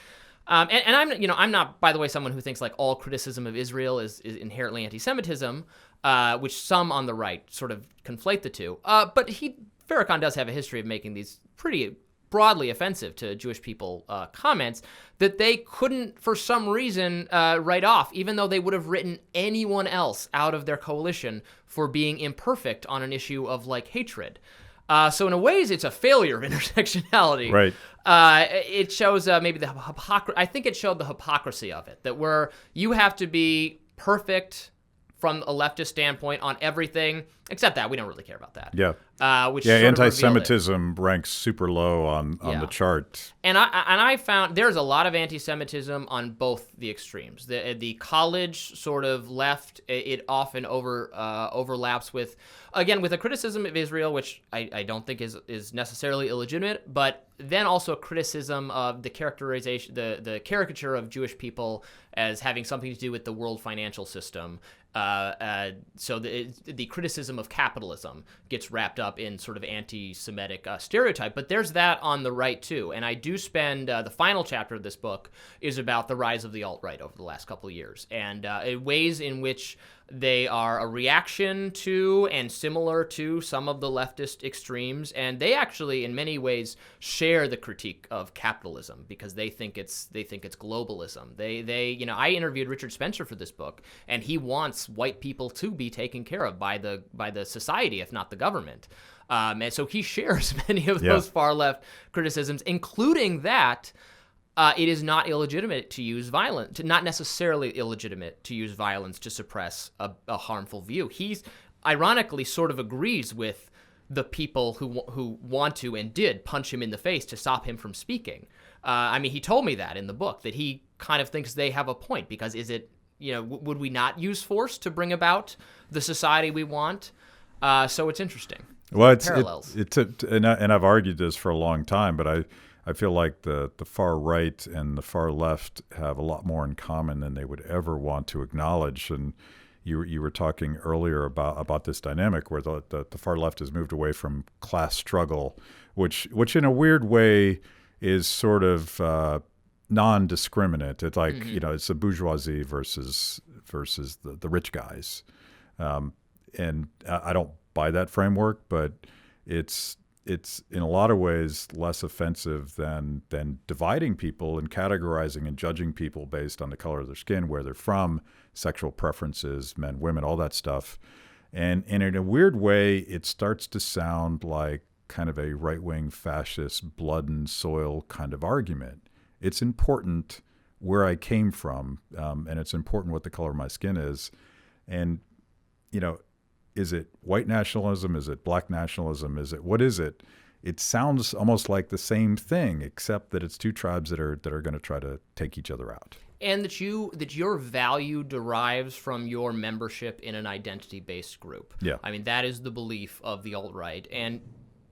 And I'm not, by the way, someone who thinks like all criticism of Israel is inherently anti-Semitism, which some on the right sort of conflate the two. But Farrakhan does have a history of making these pretty broadly offensive to Jewish people comments that they couldn't, for some reason, write off, even though they would have written anyone else out of their coalition for being imperfect on an issue of like hatred. So in a ways, it's a failure of intersectionality. Right. It shows maybe the hypocrisy. I think it showed the hypocrisy of it, that where you have to be perfect from a leftist standpoint on everything, except that we don't really care about that. Yeah. Which yeah, sort of anti-Semitism ranks super low on the chart. And I found there's a lot of anti-Semitism on both the extremes. The college sort of left, it often overlaps with a criticism of Israel, which I don't think is necessarily illegitimate, but then also a criticism of the characterization, the caricature of Jewish people as having something to do with the world financial system. So the criticism of capitalism gets wrapped up in sort of anti-Semitic stereotype, but there's that on the right too. And I do spend the final chapter of this book is about the rise of the alt-right over the last couple of years, and ways in which they are a reaction to and similar to some of the leftist extremes, and they actually, in many ways, share the critique of capitalism because they think it's globalism. I interviewed Richard Spencer for this book, and he wants white people to be taken care of by the society, if not the government. And so he shares many of those far left criticisms, including that. It is not illegitimate to use violence, not necessarily illegitimate to use violence to suppress a harmful view. He's ironically sort of agrees with the people who want to and did punch him in the face to stop him from speaking. He told me that in the book, that he kind of thinks they have a point, because would we not use force to bring about the society we want? So it's interesting. Well, parallels. And I've argued this for a long time, but I feel like the far right and the far left have a lot more in common than they would ever want to acknowledge. And you were talking earlier about this dynamic where the far left has moved away from class struggle, which in a weird way is sort of non-discriminate. It's like, it's the bourgeoisie versus the rich guys. And I don't buy that framework, but it's in a lot of ways less offensive than dividing people and categorizing and judging people based on the color of their skin, where they're from, sexual preferences, men, women, all that stuff. And in a weird way, it starts to sound like kind of a right-wing fascist blood and soil kind of argument. It's important where I came from, and it's important what the color of my skin is. And, is it white nationalism? Is it black nationalism? What is it? It sounds almost like the same thing, except that it's two tribes that are going to try to take each other out. And that your value derives from your membership in an identity-based group. Yeah. That is the belief of the alt-right. And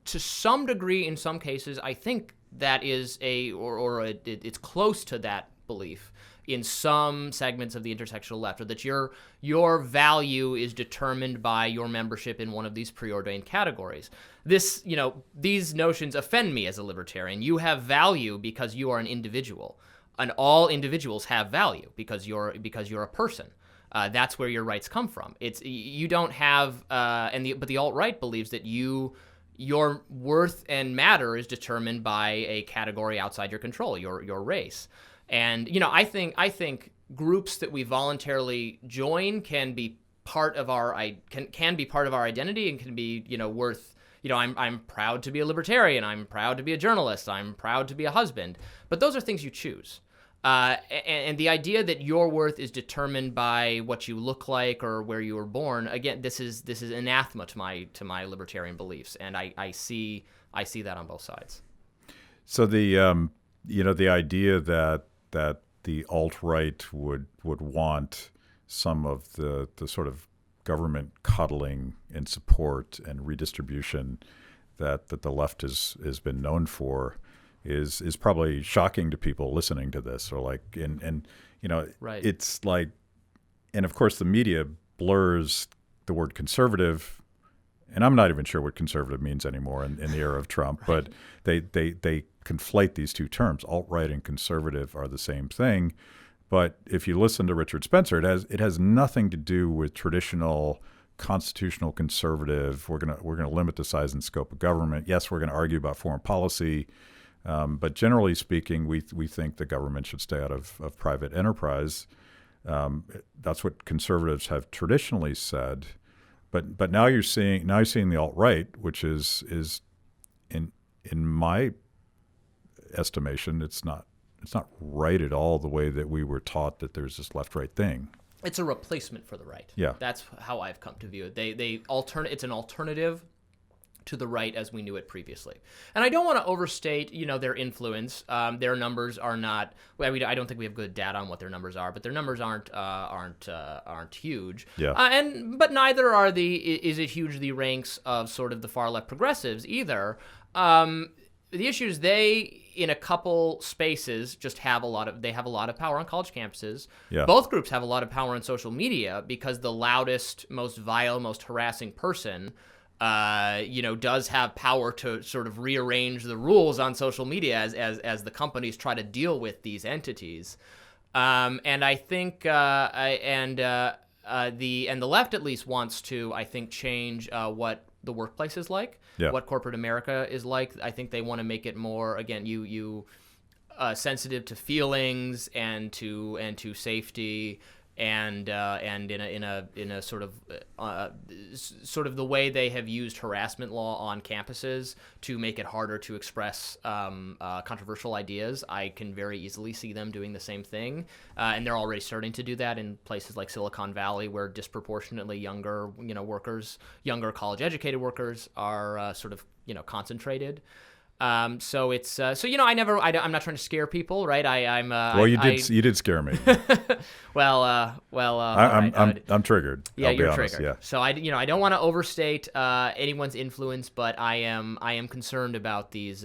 to some degree, in some cases, I think that is it's close to that belief in some segments of the intersectional left, or that your value is determined by your membership in one of these preordained categories. These notions offend me as a libertarian. You have value because you are an individual, and all individuals have value because you're a person. That's where your rights come from. You don't have, but the alt-right believes that your worth and matter is determined by a category outside your control, your race. And I think groups that we voluntarily join can be part of our can be part of our identity, and can be worth. I'm proud to be a libertarian. I'm proud to be a journalist. I'm proud to be a husband. But those are things you choose. And the idea that your worth is determined by what you look like or where you were born, again, this is anathema to my libertarian beliefs, and I see that on both sides. So the idea that the alt-right would want some of the sort of government coddling and support and redistribution that the left has been known for is probably shocking to people listening to this, or like, and Right. it's like, and of course the media blurs the word conservative, and I'm not even sure what conservative means anymore in the era of Trump, Right. but they conflate these two terms. Alt-right and conservative are the same thing. But if you listen to Richard Spencer, it has nothing to do with traditional constitutional conservative. We're gonna limit the size and scope of government. Yes, we're going to argue about foreign policy, but generally speaking, we think the government should stay out of private enterprise. That's what conservatives have traditionally said. But now you're seeing the alt-right, which is in my estimation, it's not right at all the way that we were taught that there's this left-right thing. It's a replacement for the right. Yeah. That's how I've come to view it. It's an alternative to the right as we knew it previously. And I don't want to overstate, their influence. Their numbers are not. Well, I don't think we have good data on what their numbers are, but their numbers aren't huge. Yeah. But neither are is it huge the ranks of sort of the far left progressives either. The issue is they, in a couple spaces, just have a lot of power on college campuses. Yeah. Both groups have a lot of power on social media because the loudest, most vile, most harassing person, does have power to sort of rearrange the rules on social media as the companies try to deal with these entities. And I think the left at least wants to, I think, change what the workplace is like, what corporate America is like. I think they want to make it more, again, sensitive to feelings and to safety, and in a sort of the way they have used harassment law on campuses to make it harder to express controversial ideas. I can very easily see them doing the same thing, and they're already starting to do that in places like Silicon Valley, where disproportionately younger workers, younger college-educated workers, are sort of concentrated. So it's I'm not trying to scare people, right? You did scare me. I'm triggered. Yeah, I'll you're be honest, triggered. yeah. So I don't want to overstate anyone's influence, but I am concerned about these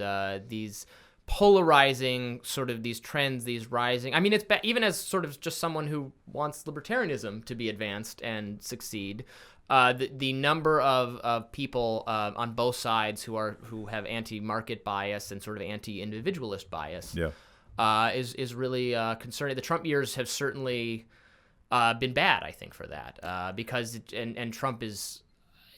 polarizing sort of these trends, these rising. I mean, it's even as sort of just someone who wants libertarianism to be advanced and succeed. The number of people on both sides who have anti-market bias and sort of anti-individualist bias is really concerning. The Trump years have certainly been bad, I think, for that because Trump is,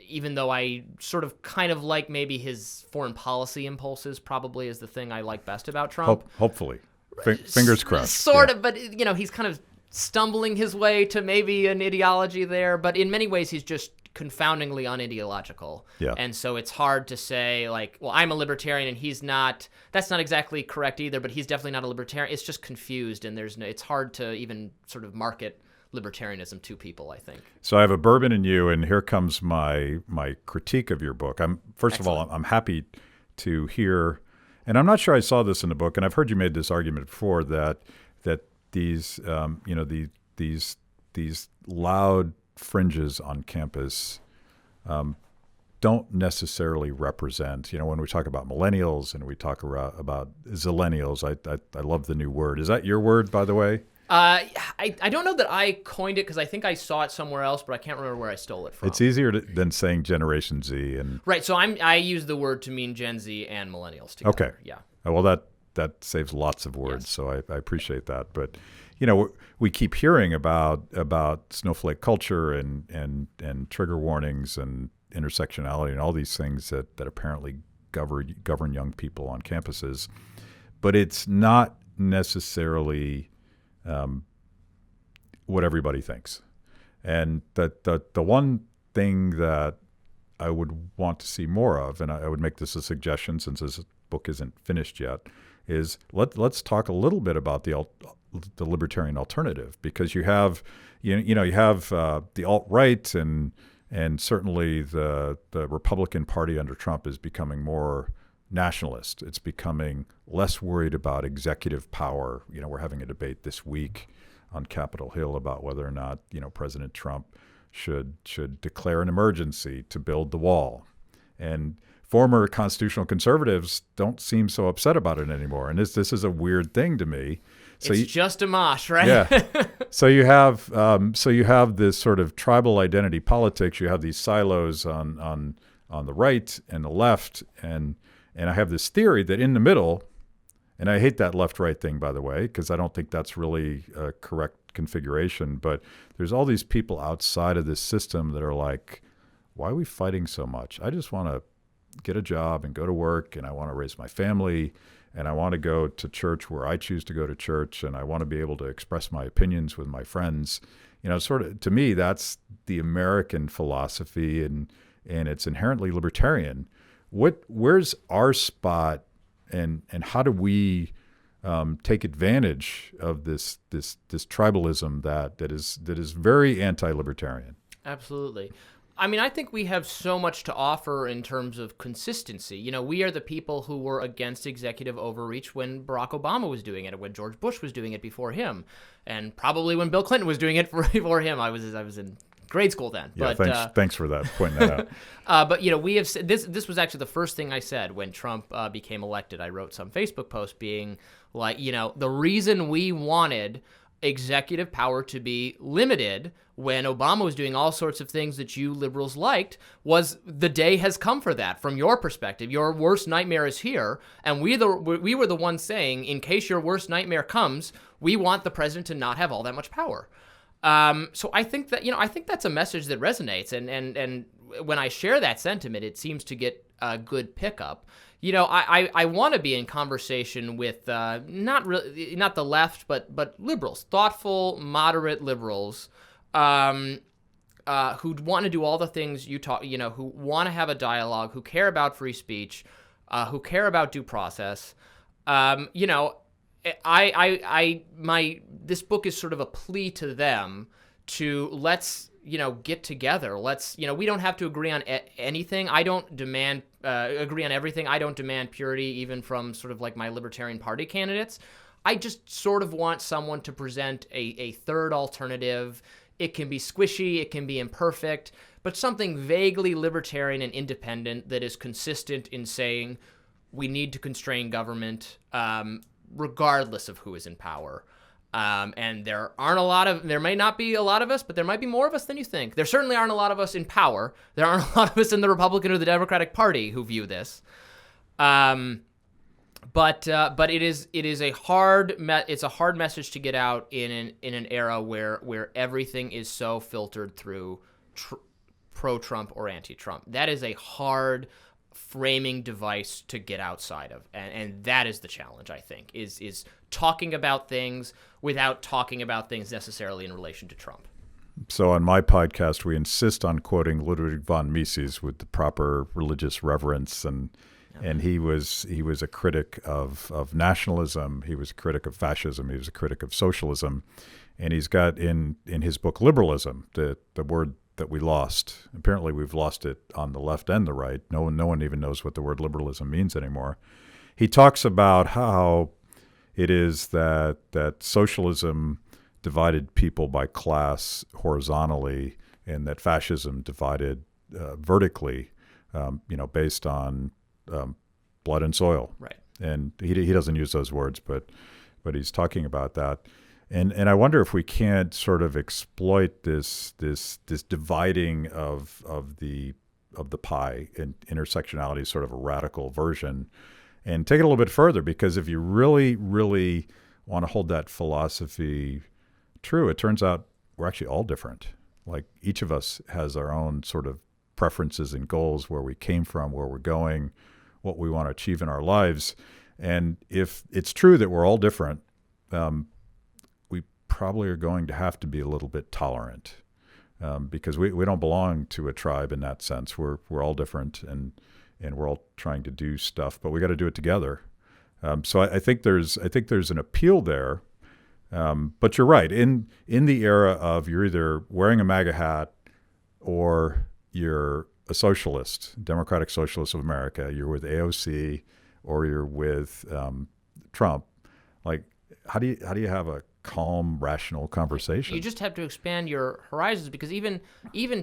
even though I sort of kind of like maybe his foreign policy impulses, probably is the thing I like best about Trump. Hopefully, fingers crossed. Sort of, but he's kind of stumbling his way to maybe an ideology there, but in many ways he's just confoundingly unideological. Yeah. And so it's hard to say, like, well, I'm a libertarian and he's not. That's not exactly correct either, but he's definitely not a libertarian. It's just confused, and it's hard to even sort of market libertarianism to people, I think. So I have a bourbon in you, and here comes my critique of your book. First of all, I'm happy to hear, and I'm not sure I saw this in the book, and I've heard you made this argument before that these these loud fringes on campus don't necessarily represent, when we talk about millennials and we talk about zillennials. I love the new word. Is that your word, by the way? I don't know that I coined it, because I think I saw it somewhere else, but I can't remember where I stole it from. It's easier than saying Generation Z. Right, so I use the word to mean Gen Z and millennials together. Okay. Yeah. Well, that saves lots of words, Yes. so I appreciate that. But we keep hearing about snowflake culture and trigger warnings and intersectionality and all these things that apparently govern young people on campuses, but it's not necessarily what everybody thinks. And the one thing that I would want to see more of, and I would make this a suggestion since this book isn't finished yet, is let's talk a little bit about the libertarian alternative, because you have the alt-right and certainly the Republican Party under Trump is becoming more nationalist. It's becoming less worried about executive power. We're having a debate this week on Capitol Hill about whether or not President Trump should declare an emergency to build the wall. And former constitutional conservatives don't seem so upset about it anymore. And this is a weird thing to me. So it's just a mosh, right? Yeah. So you have this sort of tribal identity politics. You have these silos on the right and the left, and I have this theory that in the middle, and I hate that left-right thing, by the way, because I don't think that's really a correct configuration. But there's all these people outside of this system that are like, why are we fighting so much? I just want to get a job and go to work, and I want to raise my family, and I want to go to church where I choose to go to church, and I want to be able to express my opinions with my friends. Sort of, to me, that's the American philosophy, and it's inherently libertarian. Where's our spot, and how do we take advantage of this tribalism that is very anti-libertarian? Absolutely. I mean, I think we have so much to offer in terms of consistency. We are the people who were against executive overreach when Barack Obama was doing it, when George Bush was doing it before him, and probably when Bill Clinton was doing it before him. I was in grade school then. Yeah, but, thanks for that, pointing that out. But we have said this was actually the first thing I said when Trump became elected. I wrote some Facebook post being like, the reason we wanted executive power to be limited when Obama was doing all sorts of things that you liberals liked was the day has come for that. From your perspective, your worst nightmare is here, and we were the ones saying, in case your worst nightmare comes, we want the president to not have all that much power. So I think that I think that's a message that resonates, and when I share that sentiment, it seems to get a good pickup. I want to be in conversation with not the left, but liberals, thoughtful, moderate liberals, who want to do all the things you talk, who want to have a dialogue, who care about free speech, who care about due process. This book is sort of a plea to them to let's get together. Let's we don't have to agree on anything. I don't demand agree on everything. I don't demand purity even from sort of like my Libertarian Party candidates. I just sort of want someone to present a third alternative. It can be squishy, it can be imperfect, but something vaguely libertarian and independent that is consistent in saying we need to constrain government regardless of who is in power. And there may not be a lot of us, but there might be more of us than you think. There certainly aren't a lot of us in power. There aren't a lot of us in the Republican or the Democratic Party who view this. But it is a hard message to get out in an era where everything is so filtered through pro-Trump or anti-Trump. That is a hard framing device to get outside of, and that is the challenge, I think, is talking about things without talking about things necessarily in relation to Trump. So on my podcast, we insist on quoting Ludwig von Mises with the proper religious reverence, and he was a critic of nationalism. He was a critic of fascism. He was a critic of socialism, and he's got in his book liberalism, the word that we lost. Apparently, we've lost it on the left and the right. No one even knows what the word liberalism means anymore. He talks about how it is that socialism divided people by class horizontally, and that fascism divided vertically, based on blood and soil. Right. And he doesn't use those words, but he's talking about that. And I wonder if we can't sort of exploit this dividing of the pie, and intersectionality is sort of a radical version, and take it a little bit further, because if you really, really want to hold that philosophy true, it turns out we're actually all different. Like each of us has our own sort of preferences and goals, where we came from, where we're going, what we want to achieve in our lives. And if it's true that we're all different, we probably are going to have to be a little bit tolerant, because we don't belong to a tribe in that sense. We're all different, and we're all trying to do stuff, but we got to do it together. So I think there's an appeal there. But you're right. In the era of you're either wearing a MAGA hat or you're a socialist, Democratic Socialist of America, you're with AOC or you're with Trump. Like, how do you have a calm, rational conversation? You just have to expand your horizons, because even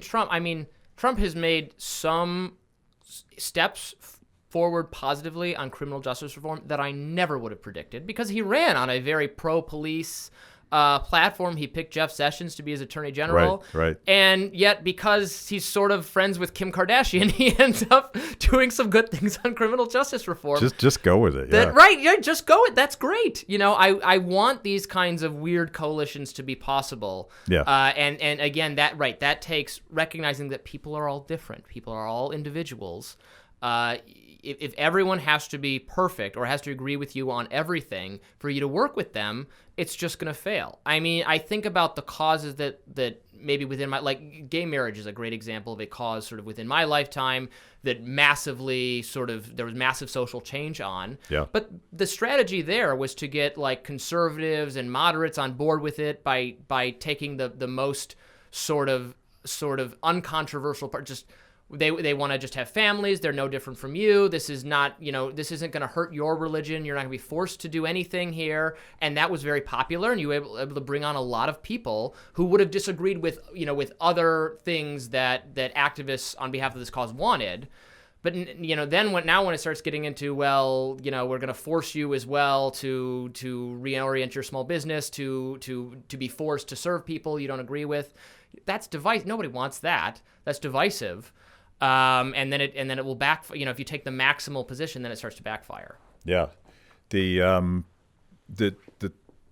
Trump, I mean, Trump has made some steps forward positively on criminal justice reform that I never would have predicted, because he ran on a very pro-police platform. He picked Jeff Sessions to be his attorney general. Right. And yet, because he's sort of friends with Kim Kardashian, he ends up doing some good things on criminal justice reform. Just go with it. Yeah. Right. Yeah. Just go with it. That's great. I want these kinds of weird coalitions to be possible. Yeah. And again, that takes recognizing that people are all different. People are all individuals. If everyone has to be perfect or has to agree with you on everything for you to work with them, it's just going to fail. I mean, I think about the causes that maybe within my, like gay marriage is a great example of a cause sort of within my lifetime that massively there was massive social change on. Yeah. But the strategy there was to get like conservatives and moderates on board with it by taking the most sort of uncontroversial part. Just they want to just have families. They're no different from you. This is not, this isn't going to hurt your religion. You're not going to be forced to do anything here. And that was very popular, and you were able to bring on a lot of people who would have disagreed with, with other things that activists on behalf of this cause wanted. But then when it starts getting into, well, we're going to force you as well to reorient your small business to be forced to serve people you don't agree with, that's divisive. Nobody wants that. That's divisive. And then it will if you take the maximal position, then it starts to backfire. Yeah. The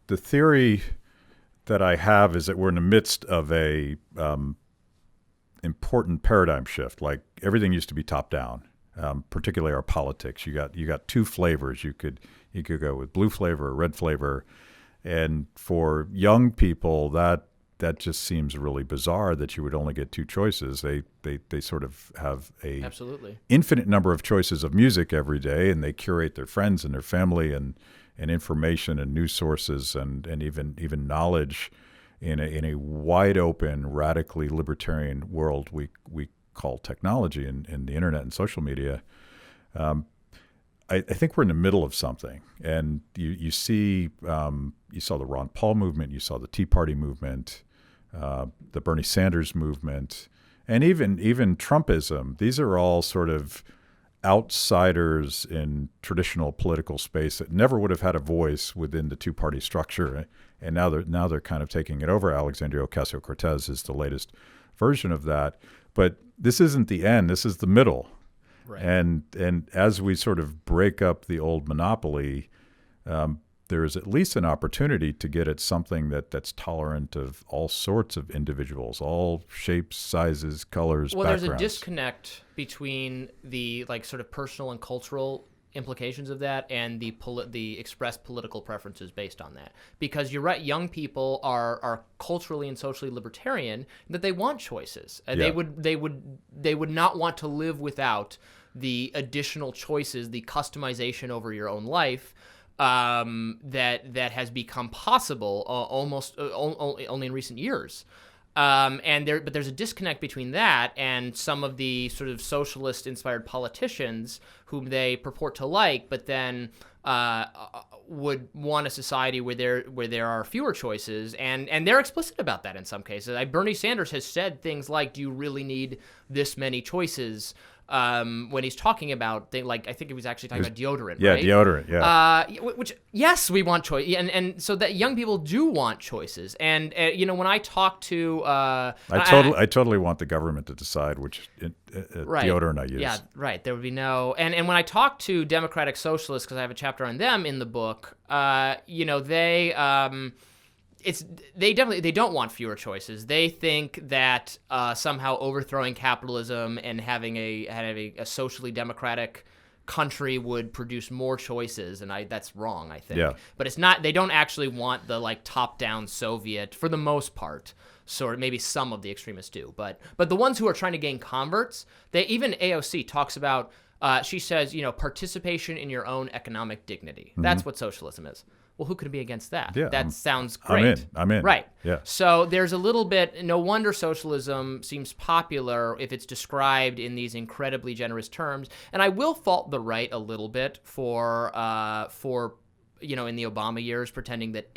theory that I have is that we're in the midst of a important paradigm shift. Like everything used to be top down, particularly our politics. You got two flavors. You could go with blue flavor or red flavor, and for young people that just seems really bizarre that you would only get two choices. They sort of have a absolutely infinite number of choices of music every day, and they curate their friends and their family and information and news sources and even knowledge in a wide open, radically libertarian world we call technology and the internet and social media. I think we're in the middle of something, and you saw the Ron Paul movement, you saw the Tea Party movement, the Bernie Sanders movement, and even Trumpism. These are all sort of outsiders in traditional political space that never would have had a voice within the two-party structure, and now they're kind of taking it over. Alexandria Ocasio-Cortez is the latest version of that, but this isn't the end. This is the middle. Right. And as we sort of break up the old monopoly, there is at least an opportunity to get at something that's tolerant of all sorts of individuals, all shapes, sizes, colors, backgrounds. There's a disconnect between the sort of personal and cultural implications of that and the expressed political preferences based on that. Because you're right, young people are culturally and socially libertarian, that they want choices. Yeah. They would not want to live without the additional choices, the customization over your own life that has become possible almost only in recent years. But there's a disconnect between that and some of the sort of socialist-inspired politicians whom they purport to like, but then would want a society where there are fewer choices, and they're explicit about that in some cases. Bernie Sanders has said things like, "Do you really need this many choices?" When he's talking about things like, I think he was actually talking about deodorant, yeah, right? Deodorant, yeah. Which, yes, we want choice, and so that young people do want choices. And when I talk to, I totally want the government to decide which right. deodorant I use. Yeah, right. There would be no, and when I talk to democratic socialists, because I have a chapter on them in the book, they don't want fewer choices. They think that somehow overthrowing capitalism and having a socially democratic country would produce more choices, and that's wrong, I think. Yeah. But it's not. They don't actually want the top-down Soviet for the most part. Sort of, maybe some of the extremists do, but the ones who are trying to gain converts, even AOC talks about. She says, participation in your own economic dignity. Mm-hmm. That's what socialism is. Well, who could be against that? Yeah, that sounds great. I'm in. Right. Yeah. So there's a little bit, no wonder socialism seems popular if it's described in these incredibly generous terms. And I will fault the right a little bit for in the Obama years, pretending that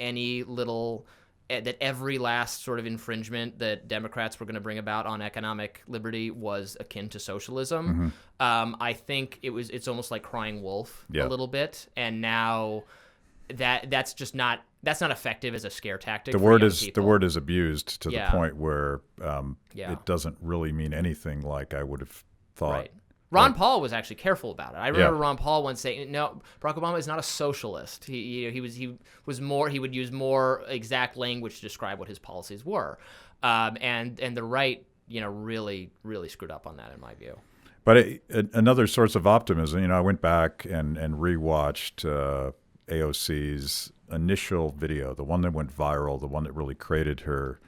that every last sort of infringement that Democrats were going to bring about on economic liberty was akin to socialism. I think it's almost like crying wolf a little bit, and now that's not effective as a scare tactic. The word is abused to the point where it doesn't really mean anything like I would have thought. Right. Ron Paul was actually careful about it. I remember Ron Paul once saying, "No, Barack Obama is not a socialist. He would use more exact language to describe what his policies were." And the right, really screwed up on that in my view. But another source of optimism, I went back and rewatched AOC's initial video, the one that went viral, the one that really created her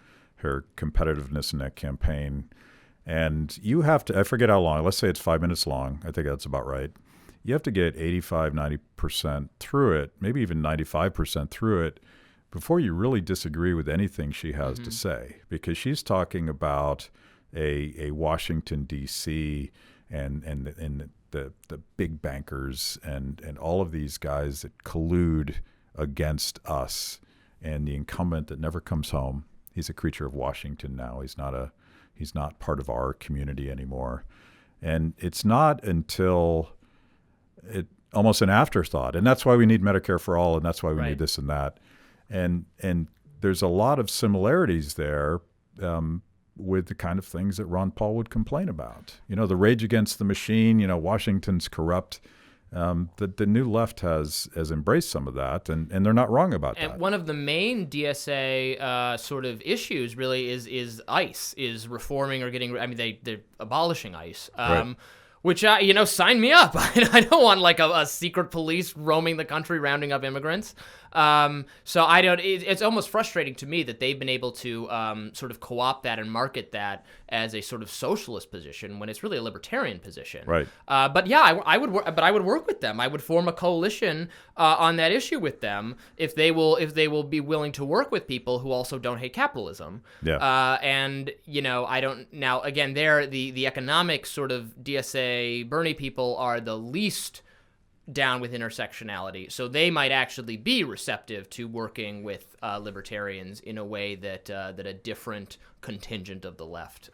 competitiveness in that campaign. And you have to, I forget how long, let's say it's 5 minutes long. I think that's about right. You have to get 85, 90% through it, maybe even 95% through it before you really disagree with anything she has to say, because she's talking about a Washington, D.C. and the big bankers and all of these guys that collude against us, and the incumbent that never comes home. He's a creature of Washington now. He's not part of our community anymore. And it's not until almost an afterthought. And that's why we need Medicare for all, and that's why we need this and that. And there's a lot of similarities there with the kind of things that Ron Paul would complain about. The rage against the machine, Washington's corrupt. The new left has embraced some of that, and they're not wrong about that. And one of the main DSA sort of issues really is ICE, is reforming or getting. I mean, they're abolishing ICE. Which, sign me up. I don't want like a secret police roaming the country rounding up immigrants. So I don't. It's almost frustrating to me that they've been able to sort of co-opt that and market that as a sort of socialist position when it's really a libertarian position. Right. But yeah, I would work with them. I would form a coalition on that issue with them if they will be willing to work with people who also don't hate capitalism. Yeah. And I don't now again the economic sort of DSA Bernie people are the least down with intersectionality, so they might actually be receptive to working with libertarians in a way that a different contingent of the left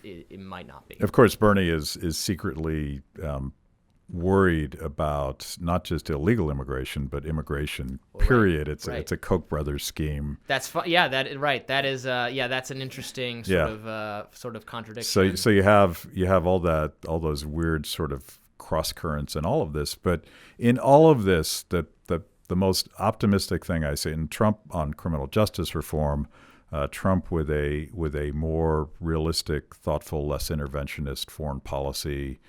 it might not be. Of course, Bernie is secretly worried about not just illegal immigration, but immigration. Period. It's a Koch brothers scheme. That's fun. Yeah, that is that's an interesting sort of contradiction. So you have all those weird sort of cross currents and all of this, but in all of this, the most optimistic thing I see in Trump on criminal justice reform, Trump with a more realistic, thoughtful, less interventionist foreign policy,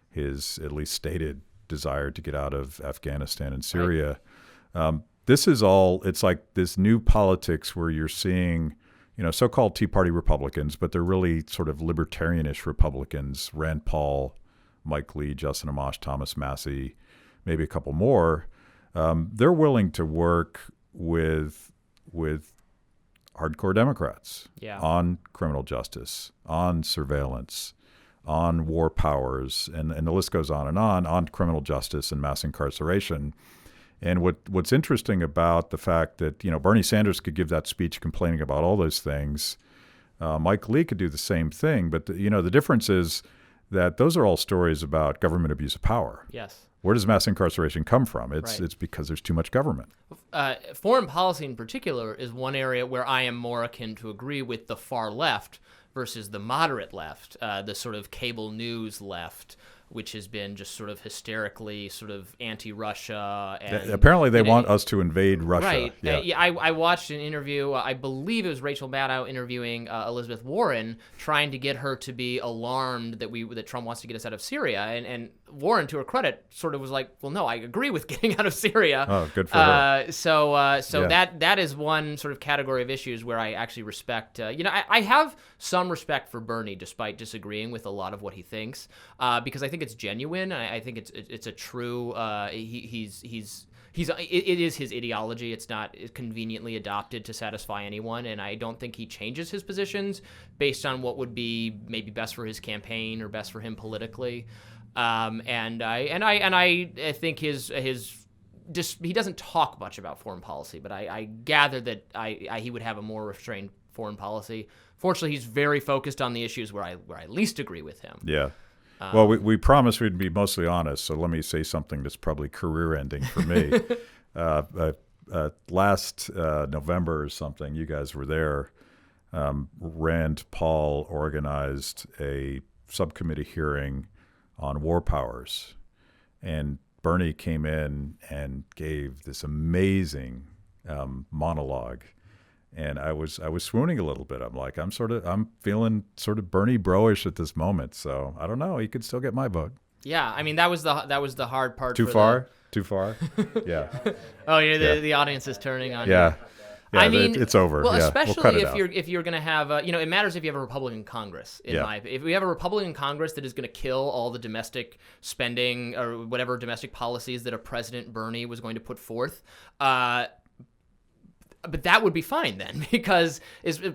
his at least stated desire to get out of Afghanistan and Syria. Right. This is all. It's like this new politics where you're seeing, so-called Tea Party Republicans, but they're really sort of libertarianish Republicans. Rand Paul, Mike Lee, Justin Amash, Thomas Massey, maybe a couple more. They're willing to work with hardcore Democrats on criminal justice, on surveillance, on war powers, and the list goes on criminal justice and mass incarceration. And what's interesting about the fact that Bernie Sanders could give that speech complaining about all those things, Mike Lee could do the same thing, but the difference is that those are all stories about government abuse of power. Yes. Where does mass incarceration come from? It's because there's too much government. Foreign policy in particular is one area where I am more akin to agree with the far left versus the moderate left, the sort of cable news left, which has been just sort of hysterically sort of anti-Russia. And apparently they want us to invade Russia. Right. Yeah. I watched an interview, I believe it was Rachel Maddow interviewing Elizabeth Warren, trying to get her to be alarmed that Trump wants to get us out of Syria. And Warren, to her credit, sort of was like, well, no, I agree with getting out of Syria. Oh, good for her. That is one sort of category of issues where I actually respect, I have some respect for Bernie despite disagreeing with a lot of what he thinks, because I think it's genuine. I think it's a true. It is his ideology. It's not conveniently adopted to satisfy anyone, and I don't think he changes his positions based on what would be maybe best for his campaign or best for him politically. And I think his he doesn't talk much about foreign policy, but I gather that he would have a more restrained foreign policy. Fortunately, he's very focused on the issues where I least agree with him. Yeah. Well, we promised we'd be mostly honest, so let me say something that's probably career-ending for me. Last November or something, you guys were there. Rand Paul organized a subcommittee hearing on war powers, and Bernie came in and gave this amazing monologue. And I was swooning a little bit. I'm feeling sort of Bernie bro-ish at this moment. So I don't know. He could still get my vote. Yeah, I mean that was the hard part. Too far? Too far? Yeah. Oh, the audience is turning on you. Yeah, I mean, it's over. Well, yeah, especially if you're going to have, it matters if you have a Republican Congress. If we have a Republican Congress that is going to kill all the domestic spending or whatever domestic policies that a President Bernie was going to put forth, but that would be fine then, because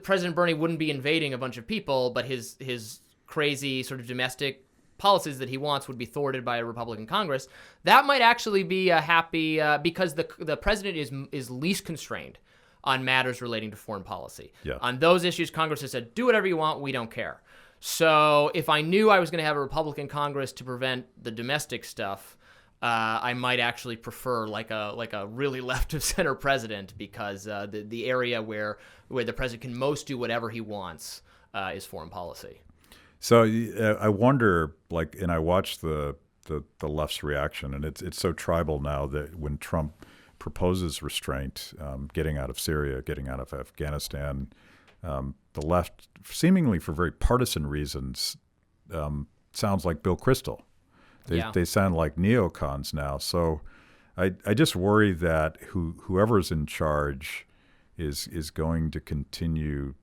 President Bernie wouldn't be invading a bunch of people, but his crazy sort of domestic policies that he wants would be thwarted by a Republican Congress. That might actually be a happy because the president is least constrained on matters relating to foreign policy. Yeah. On those issues, Congress has said, do whatever you want, we don't care. So if I knew I was going to have a Republican Congress to prevent the domestic stuff, I might actually prefer like a really left of center president, because the area where the president can most do whatever he wants is foreign policy. So I wonder, and I watched the left's reaction, and it's so tribal now that when Trump proposes restraint, getting out of Syria, getting out of Afghanistan, the left, seemingly for very partisan reasons, sounds like Bill Kristol. They sound like neocons now. So I just worry that whoever's in charge is going to continue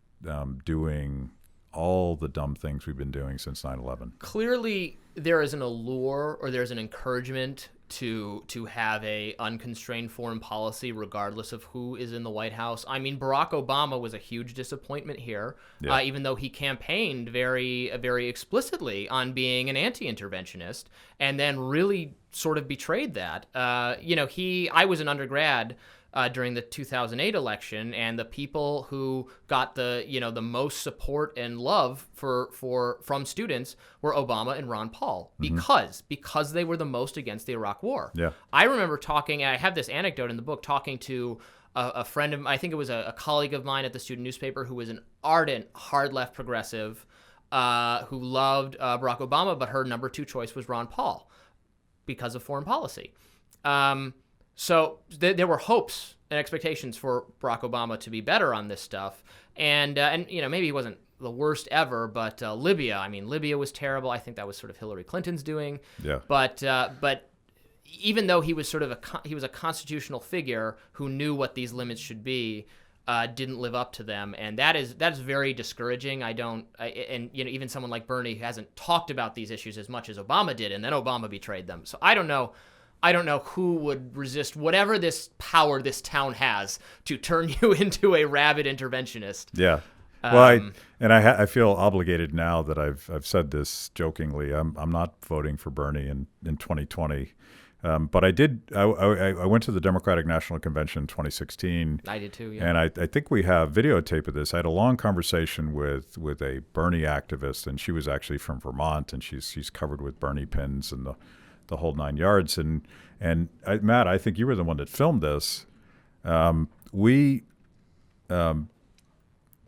doing all the dumb things we've been doing since 9/11. Clearly, there is an allure or there's an encouragement to have a unconstrained foreign policy regardless of who is in the White House. I mean, Barack Obama was a huge disappointment here, even though he campaigned very, very explicitly on being an anti-interventionist, and then really sort of betrayed that. I was an undergrad during the 2008 election, and the people who got the most support and love from students were Obama and Ron Paul, because they were the most against the Iraq War. Yeah. I remember talking, I have this anecdote in the book, talking to a friend of, I think it was a colleague of mine at the student newspaper, who was an ardent hard left progressive who loved Barack Obama, but her number 2 choice was Ron Paul because of foreign policy. So there were hopes and expectations for Barack Obama to be better on this stuff. And maybe he wasn't the worst ever, but Libya was terrible. I think that was sort of Hillary Clinton's doing. Yeah. But even though he was he was a constitutional figure who knew what these limits should be, didn't live up to them, and that's very discouraging. Even someone like Bernie who hasn't talked about these issues as much as Obama did, and then Obama betrayed them. So I don't know who would resist whatever this power this town has to turn you into a rabid interventionist. Yeah. Well, I feel obligated now that I've said this jokingly. I'm not voting for Bernie in 2020. But I did. I went to the Democratic National Convention in 2016. I did too. Yeah. And I think we have videotape of this. I had a long conversation with a Bernie activist, and she was actually from Vermont, and she's covered with Bernie pins and the whole 9 yards. And Matt, I think you were the one that filmed this. The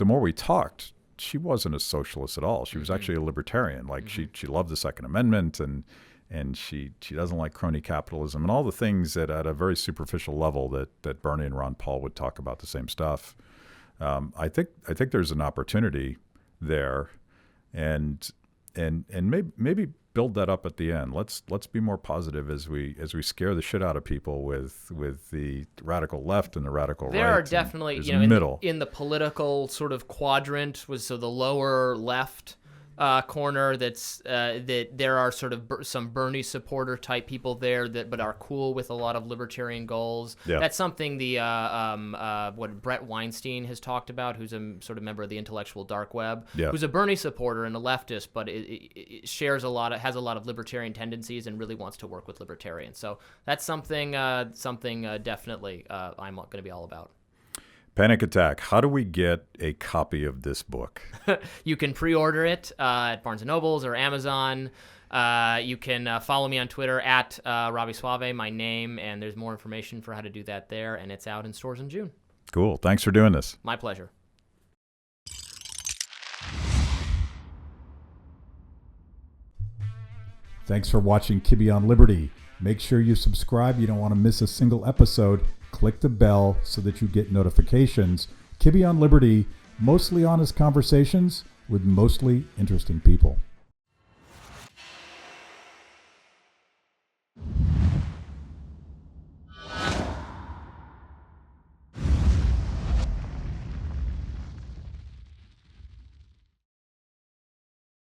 more we talked, she wasn't a socialist at all. She was actually a libertarian. She loved the Second Amendment, and she doesn't like crony capitalism and all the things that at a very superficial level that Bernie and Ron Paul would talk about the same stuff. I think there's an opportunity there, and maybe build that up at the end. Let's be more positive as we scare the shit out of people with the radical left and the radical right. There are definitely middle in the political sort of quadrant the lower left. corner. That there are sort of some Bernie supporter type people there but are cool with a lot of libertarian goals. Yeah. That's something what Brett Weinstein has talked about, who's a sort of member of the intellectual dark web, who's a Bernie supporter and a leftist, but it has a lot of libertarian tendencies and really wants to work with libertarians. So that's something definitely I'm going to be all about. Panic Attack. How do we get a copy of this book? You can pre-order it at Barnes & Nobles or Amazon. You can follow me on Twitter at Robby Soave, my name, and there's more information for how to do that there, and it's out in stores in June. Cool. Thanks for doing this. My pleasure. Thanks for watching Kibbe on Liberty. Make sure you subscribe. You don't want to miss a single episode. Click the bell so that you get notifications. Kibbe on Liberty, mostly honest conversations with mostly interesting people.